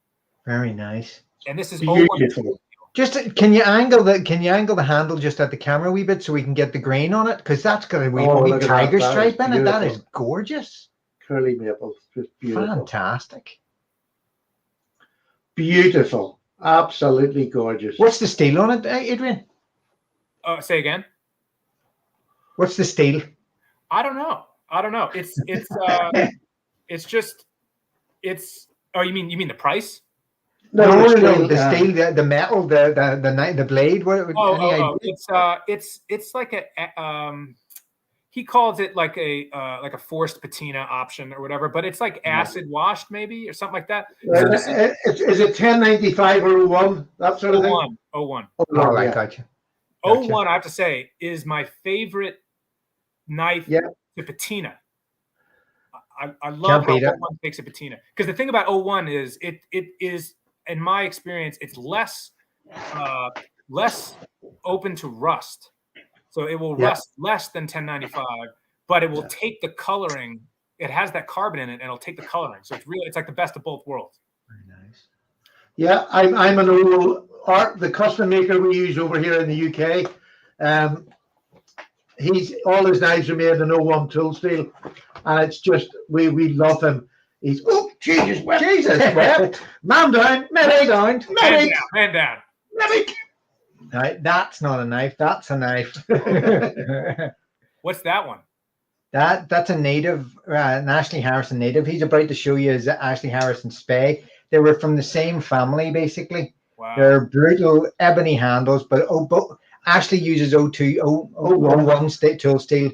Very nice. And this is beautiful. Just can you angle the handle just at the camera a wee bit so we can get the grain on it? Because that's got a wee tiger stripe in it. That is gorgeous. Curly maple, just beautiful. Fantastic. Beautiful. Absolutely gorgeous. What's the steel on it, Adrian? Say again. What's the steel? I don't know. It's oh, you mean the price? No, the steel, the metal, the blade. It's like a he calls it like a forced patina option or whatever, but it's like acid washed maybe or something like that. Is it 1095 or 01? That sort of thing? 01. Oh, I got you. Gotcha. 01, I have to say, is my favorite knife to patina. I love how 01 takes a patina, because the thing about 01 is it is, in my experience, it's less open to rust, so it will rust less than 1095, but it will take the coloring. It has that carbon in it, and it'll take the coloring. So it's like the best of both worlds. Very nice. Yeah, I'm an old the custom maker we use over here in the UK. All his knives are made in 01 tool steel, and it's just we love him. He's Jesus wept. Man down, medic, Man down. Medic. Right, that's not a knife. That's a knife. What's that one? That's a native, an Ashley Harrison native. He's about to show you his Ashley Harrison Spey. They were from the same family, basically. Wow. They're brutal ebony handles, but Ashley uses 01 tool steel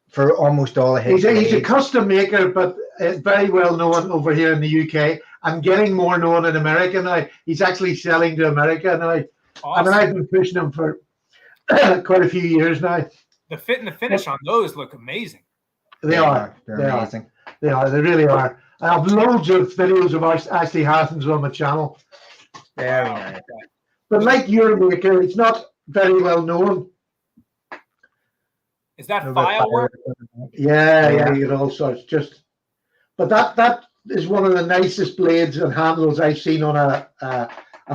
for almost all of his. He's a custom maker, but very well known over here in the UK. I'm getting more known in America now. He's actually selling to America now. Awesome. I mean, I've been pushing him for quite a few years now. The fit and the finish on those look amazing. They are. They're amazing. They are. They really are. I have loads of videos of Ashley Harrison's on my channel. Very nice. But like your maker, it's not very well known. Is that firework? Yeah, you know, so it's just. But that is one of the nicest blades and handles I've seen on a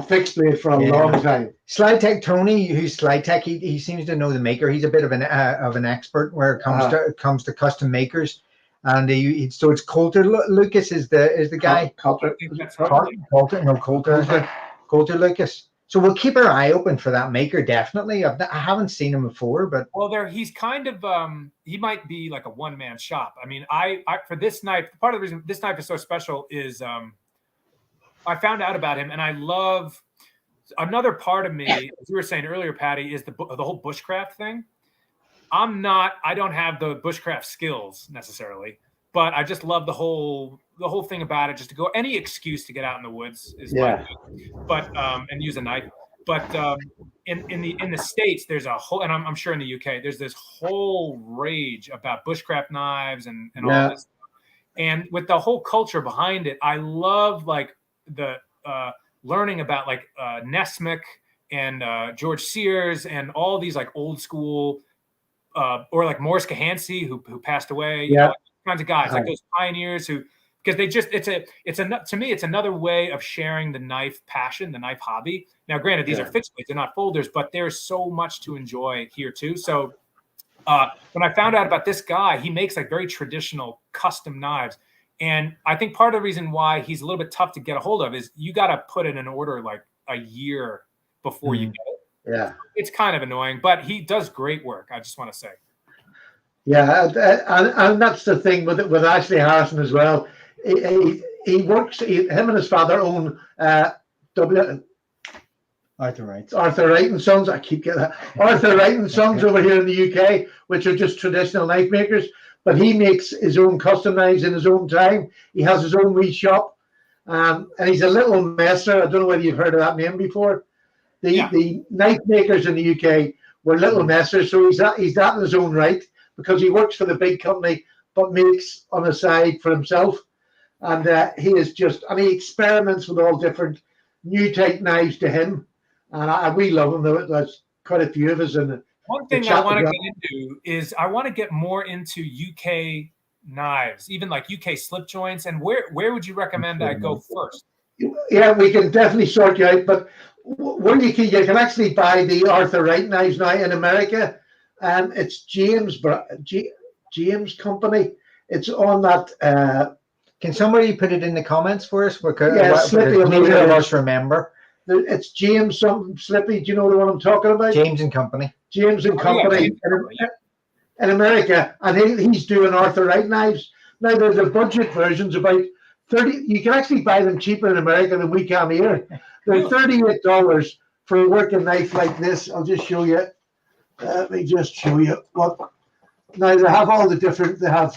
fixed blade for a long time. Slide Tech Tony, who's Slide Tech, he seems to know the maker. He's a bit of an expert where it comes to custom makers, and so it's Coulter Lucas is the guy. Coulter Lucas. So we'll keep our eye open for that maker. Definitely, I haven't seen him before, but he's kind of he might be like a one-man shop. I mean, I for this knife, part of the reason this knife is so special is I found out about him, and I love another part of me, as you were saying earlier, Paddy, is the whole bushcraft thing. I don't have the bushcraft skills necessarily, but I just love the whole thing about it. Just to go, any excuse to get out in the woods is fine, but and use a knife. But in the States, there's a whole, and I'm sure in the UK, there's this whole rage about bushcraft knives and all this. And with the whole culture behind it, I love like the learning about like Nesmith and George Sears and all these like old school or like Morris Cahansey who passed away, you know, kinds of guys like those pioneers who, because they just to me it's another way of sharing the knife passion, the knife hobby. Now granted, these are fixed blades, they're not folders, but there's so much to enjoy here too. So when I found out about this guy, he makes like very traditional custom knives. And I think part of the reason why he's a little bit tough to get a hold of is you got to put in an order like a year before you get it. Yeah. It's kind of annoying, but he does great work. I just want to say. Yeah. And that's the thing with Ashley Harrison as well. He works, him and his father own Arthur Wright and Sons. I keep getting that. Arthur Wright and Sons over here in the UK, which are just traditional knife makers. But he makes his own custom knives in his own time. He has his own wee shop. And he's a little messer. I don't know whether you've heard of that name before. The knife makers in the UK were little messers. So he's that in his own right, because he works for the big company, but makes on the side for himself. And he he experiments with all different new type knives to him. And we love him. There's quite a few of us in one thing I want to get into is I want to get more into UK knives, even like UK slip joints. And where would you recommend I go first? Yeah, we can definitely sort you out. But when you can actually buy the Arthur Wright knives now in America, and it's James Company. It's on that. Can somebody put it in the comments for us? Slippy. Neither of us remember. It's James something Slippy. Do you know the one I'm talking about? James and Company. James and Company in America, and he's doing Arthur Wright knives. Now there's the budget versions about 30. You can actually buy them cheaper in America than we can here. They're $38 for a working knife like this. I'll just show you. Let me just show you what. Now they have all the different. They have.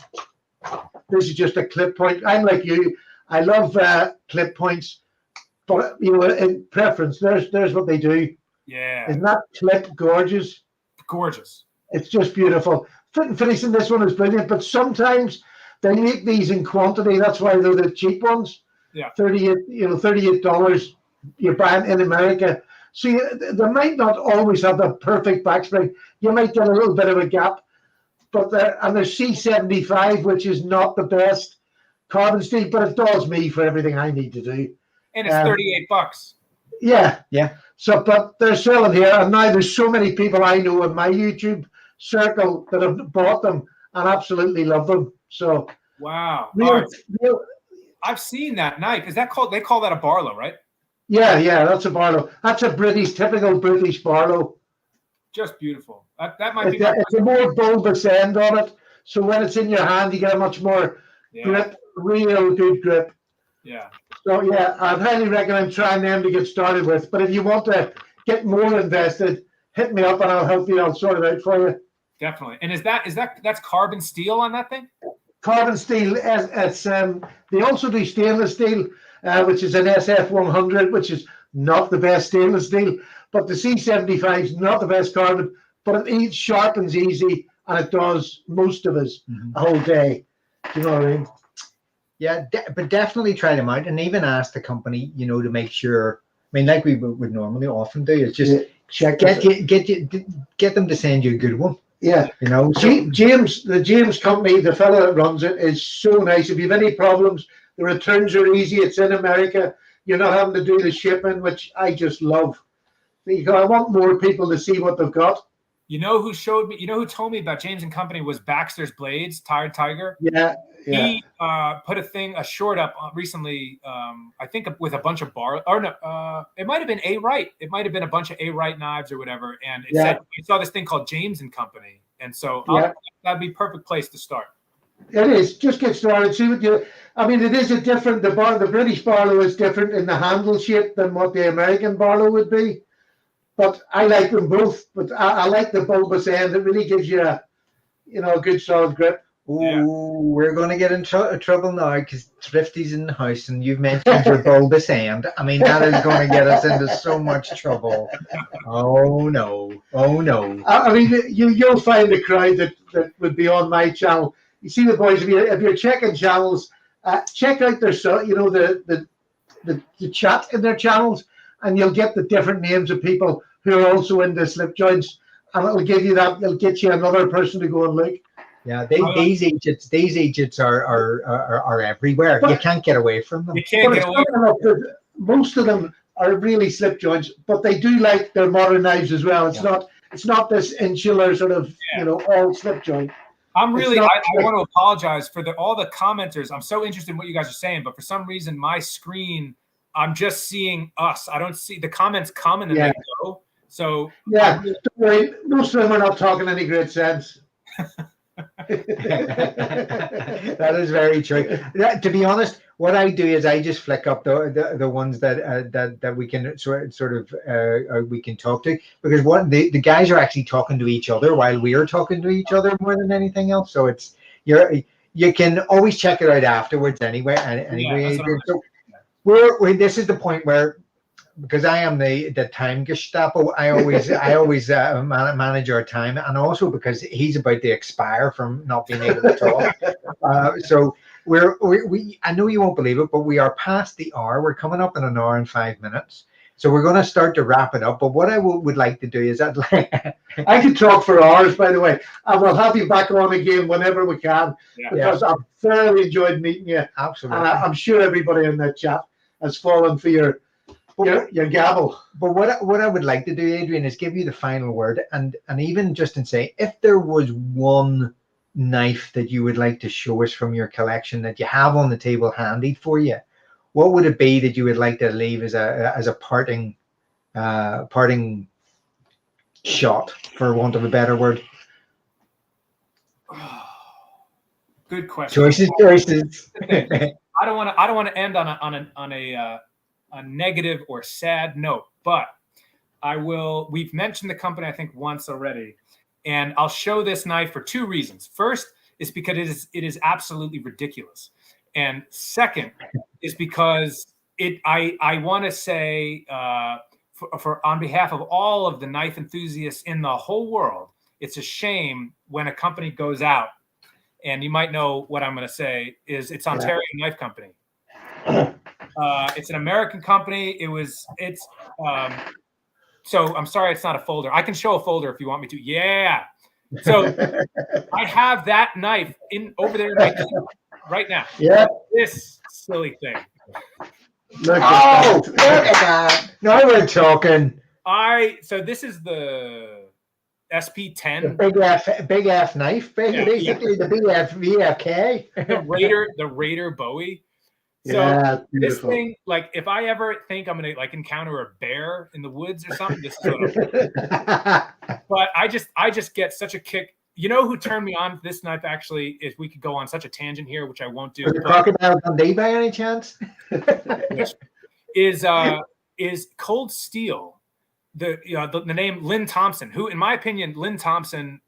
This is just a clip point. I'm like you. I love clip points, but in preference, there's what they do. Yeah. Isn't that clip gorgeous? Gorgeous. It's just beautiful. Fit and finishing this one is brilliant, but sometimes they make these in quantity. That's why they're the cheap ones. Yeah. $38 you buy them in America. So they might not always have the perfect backspring. You might get a little bit of a gap, but there's C75, which is not the best carbon steel, but it does me for everything I need to do. And it's $38. Yeah. Yeah. So, but they're selling here, and now there's so many people I know in my YouTube circle that have bought them and absolutely love them. So, wow. Real, I've seen that knife. Is that called? They call that a Barlow, right? Yeah, that's a Barlow. That's a typical British Barlow. Just beautiful. That might be. It's a more bulbous end on it, so when it's in your hand, you get a much more grip, real good grip. Yeah. So yeah, I'd highly recommend trying them to get started with. But if you want to get more invested, hit me up and I'll help you. I'll sort it out for you. Definitely. And that's carbon steel on that thing? Carbon steel. It's they also do stainless steel, which is an SF100, which is not the best stainless steel. But the C75 is not the best carbon, but it sharpens easy and it does most of us a whole day. Do you know what I mean? Yeah, but definitely try them out and even ask the company, to make sure. I mean, like we would normally often do, is just check get them to send you a good one. Yeah, James, the James company, the fellow that runs it, is so nice. If you have any problems, the returns are easy. It's in America. You're not having to do the shipping, which I just love. Because I want more people to see what they've got. You know who showed me? You know who told me about James and Company was Baxter's Blades, Tired Tiger. Yeah. He put a short up recently. I think with a bunch of it might have been A Wright. It might have been a bunch of A Wright knives or whatever. And it said we saw this thing called James and Company, and so that'd be a perfect place to start. It is. Just get started. See what you. I mean, it is a different. The British Barlow is different in the handle shape than what the American Barlow would be. But I like them both. But I like the bulbous end. It really gives you a good solid grip. Oh, we're going to get in trouble now because Thrifty's in the house and you've mentioned your bulbous end. I mean, that is going to get us into so much trouble. Oh, no. Oh, no. I mean, you'll find a crowd that would be on my channel. You see the boys, if you're checking channels, check out their, the chat in their channels, and you'll get the different names of people who are also into slip joints, and it'll get you another person to go and look. Yeah, these agents are everywhere. But you can't get away from them. You can't get away from them. Most of them are really slip joints, but they do like their modern knives as well. It's not this insular sort of all slip joint. I want to apologize for all the commenters. I'm so interested in what you guys are saying, but for some reason my screen, I'm just seeing us. I don't see the comments come and then they go. So don't worry, most of them are not talking any great sense. That is very true. To be honest, what I do is I just flick up the ones that we can sort of we can talk to, because the guys are actually talking to each other while we are talking to each other more than anything else. So it's you can always check it out afterwards anyway. So this is the point where, because I am the time Gestapo, I always manage our time, and also because he's about to expire from not being able to talk. So we I know you won't believe it, but we are past the hour. We're coming up in an hour and 5 minutes. So we're going to start to wrap it up. But what I would like to do is I could talk for hours, by the way. I will have you back on again whenever we can, because I've thoroughly enjoyed meeting you. Absolutely. And I'm sure everybody in that chat has fallen for your gabble. But what I would like to do, Adrian, is give you the final word, and even just in say, if there was one knife that you would like to show us from your collection that you have on the table handy for you, what would it be that you would like to leave as a parting shot, for want of a better word? Good question. Choices. I don't want to end on a negative or sad note, but I will. We've mentioned the company I think once already, and I'll show this knife for two reasons. First is because it is absolutely ridiculous, and second is because I want to say for on behalf of all of the knife enthusiasts in the whole world, it's a shame when a company goes out, and you might know what I'm going to say is it's Ontario Knife Company. It's an American company. So I'm sorry, it's not a folder. I can show a folder if you want me to. Yeah. So I have that knife over there right now. Yeah. This silly thing. Look at that. Now we're talking. So this is the SP10. Big F knife, basically the big F VFK. the Raider Bowie. So this thing, like, if I ever think I'm gonna like encounter a bear in the woods or something, this is what but I just get such a kick. You know who turned me on to this knife? Actually, if we could go on such a tangent here, which I won't do. Crocodile Dundee by any chance? is Cold Steel. The name Lynn Thompson, who in my opinion, Lynn Thompson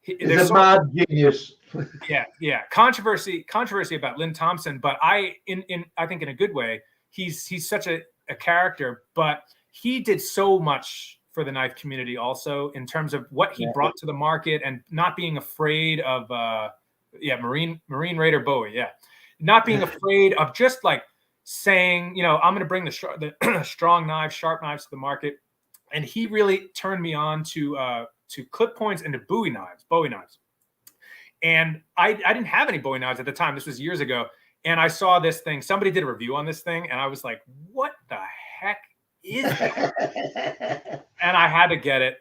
is a mad genius. Yeah. Controversy about Lynn Thompson, but I think in a good way. He's such a character, but he did so much for the knife community also in terms of what he brought to the market and not being afraid of Marine Raider Bowie, not being afraid of just like saying, I'm going to bring the strong knives, sharp knives to the market. And he really turned me on to clip points and to Bowie knives. And I didn't have any Bowie knives at the time. This was years ago. And I saw this thing. Somebody did a review on this thing. And I was like, what the heck is that? And I had to get it.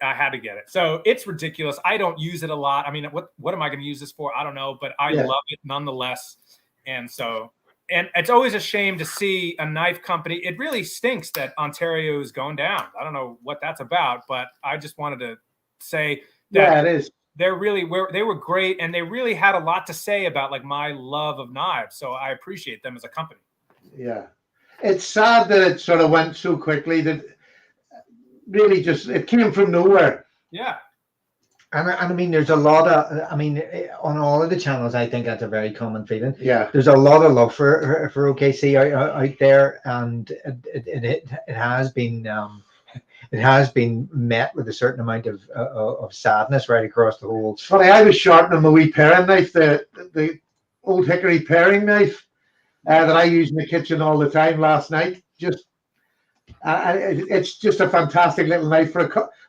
So it's ridiculous. I don't use it a lot. I mean, what am I going to use this for? I don't know. But I love it nonetheless. And it's always a shame to see a knife company. It really stinks that Ontario is going down. I don't know what that's about, but I just wanted to say that it is. They were great, and they really had a lot to say about like my love of knives. So I appreciate them as a company. Yeah, it's sad that it sort of went so quickly. That really it came from nowhere. Yeah. And I mean, there's a lot of, on all of the channels, I think that's a very common feeling. Yeah. There's a lot of love for OKC out there, and it has been met with a certain amount of sadness right across the whole. It's funny, I was sharpening my wee paring knife, the old hickory paring knife that I use in the kitchen all the time last night. It's just a fantastic little knife.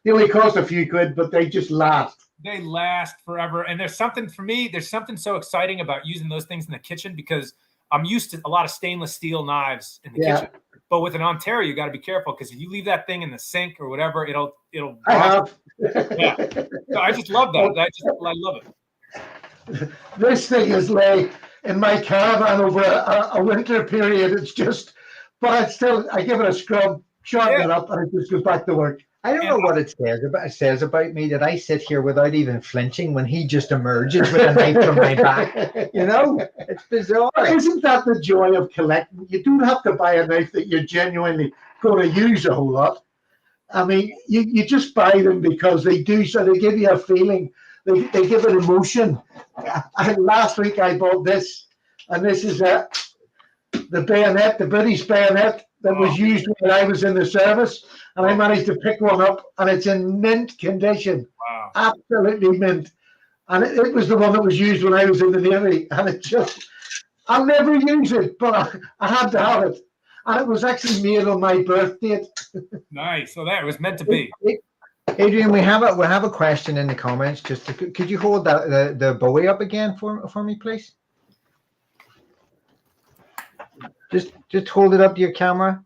They only cost a few quid, but they just last. They last forever. And there's something so exciting about using those things in the kitchen, because I'm used to a lot of stainless steel knives in the kitchen. But with an Ontario, you got to be careful, because if you leave that thing in the sink or whatever, it'll. I have. So I just love that. I love it. This thing is lay in my caravan over a winter period. It's just, but I give it a scrub, sharpen it up, and it just goes back to work. I don't know what it says about me that I sit here without even flinching when he just emerges with a knife from my back. It's bizarre. Isn't that the joy of collecting? You don't have to buy a knife that you're genuinely going to use a whole lot. I mean, you just buy them because they do, so they give you a feeling. They give an emotion. Last week I bought this, and this is the bayonet, the British bayonet that was used when I was in the service, and I managed to pick one up, and it's in mint condition. Wow. Absolutely mint. And it was the one that was used when I was in the Navy, and I'll never use it, but I had to have it. And it was actually made on my birth date. Nice. So that was meant to be. Adrian, we have a question in the comments. Could you hold the Bowie up again for me, please? Just hold it up to your camera.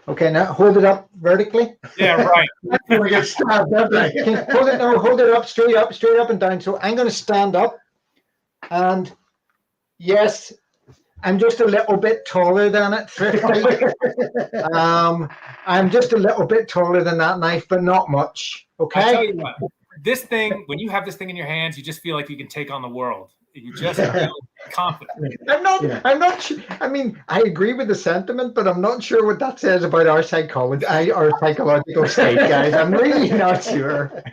Okay, now hold it up vertically. Yeah, right. We get stabbed, don't I? Hold it up, straight up and down. So I'm going to stand up, and yes, I'm just a little bit taller than it. I'm just a little bit taller than that knife, but not much. Okay. I tell you what, this thing, when you have this thing in your hands, you just feel like you can take on the world. You just feel confident. I'm not sure. I mean, I agree with the sentiment, but I'm not sure what that says about our psychological state, guys. I'm really not sure.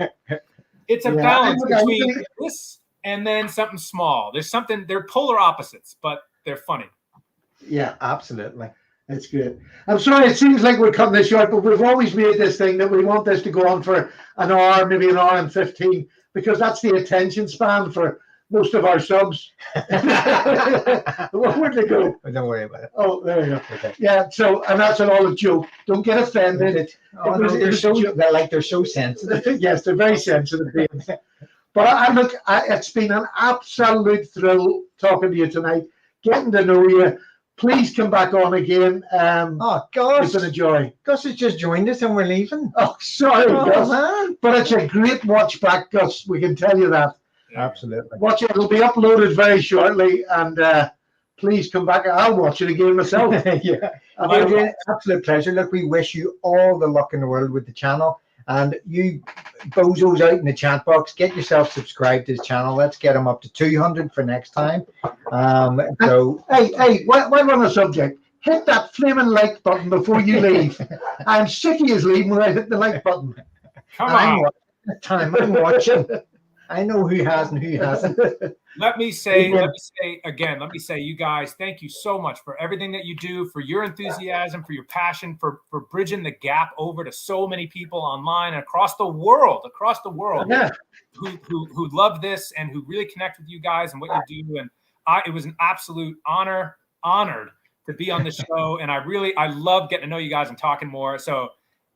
It's a balance between this and then something small. They're polar opposites, but they're funny. Yeah, absolutely. That's good. I'm sorry, it seems like we're cutting this short, but we've always made this thing that we want this to go on for an hour, maybe an hour and 15, because that's the attention span for most of our subs. Where'd they go? Don't worry about it. Oh, there you go. Okay. Yeah, so, and that's an all a joke. Don't get offended. Oh, no, they're so sensitive. Yes, they're very sensitive beings. But look, it's been an absolute thrill talking to you tonight, getting to know you. Please come back on again. Oh, Gus. It's been a joy. Gus has just joined us and we're leaving. Oh, sorry, Gus. Man. But it's a great watch back, Gus. We can tell you that. Absolutely. Watch it. It'll be uploaded very shortly. And please come back. I'll watch it again myself. Yeah. Adrian, absolute pleasure. Look, we wish you all the luck in the world with the channel. And you bozos out in the chat box, get yourself subscribed to his channel. Let's get him up to 200 for next time. So hey, while we're on the subject, hit that flaming like button before you leave. I'm sick of you leaving without hitting the like button. Come on. I'm watching. I know who has and who hasn't. Let me say, you guys, thank you so much for everything that you do, for your enthusiasm, for your passion, for bridging the gap over to so many people online and across the world, Yeah. who love this and who really connect with you guys and what you do. And it was an absolute honored to be on the show. And I love getting to know you guys and talking more. So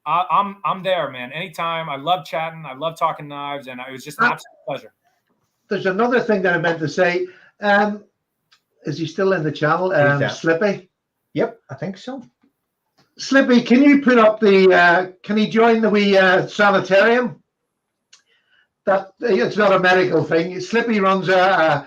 I'm there, man. Anytime. I love chatting. I love talking knives, and it was just an absolute pleasure. There's another thing that I meant to say. Is he still in the channel? Slippy? Yep, I think so. Slippy, can you put up the, can he join the wee sanitarium? That it's not a medical thing. Slippy runs a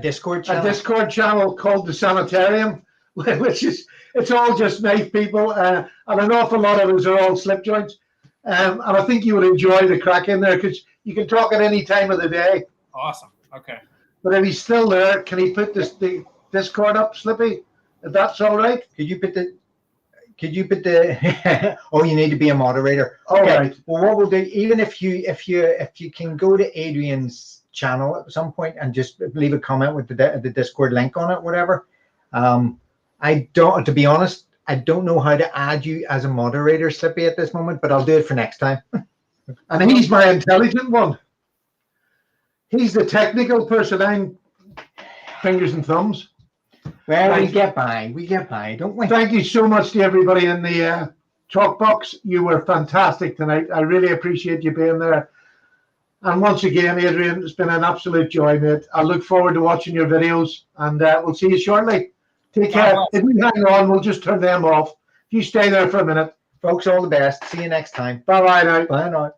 Discord channel. A Discord channel called the Sanitarium, which is, it's all just knife people, and an awful lot of us are all slip joints. And I think you would enjoy the crack in there because you can talk at any time of the day. Awesome. Okay. But if he's still there, can he put the Discord up, Slippy? If that's all right. Could you put the oh, you need to be a moderator. All okay. right. Well, what we'll do, even if you can go to Adrian's channel at some point and just leave a comment with the Discord link on it, whatever. To be honest, I don't know how to add you as a moderator, Slippy, at this moment, but I'll do it for next time. And he's my intelligent one. He's the technical person. I'm fingers and thumbs. Well, Right. we get by, don't we? Thank you so much to everybody in the talk box. You were fantastic tonight. I really appreciate you being there. And once again, Adrian, it's been an absolute joy, mate. I look forward to watching your videos, and we'll see you shortly. Take care. If you hang on, we'll just turn them off. You stay there for a minute. Folks, all the best. See you next time. Bye-bye now. Bye now.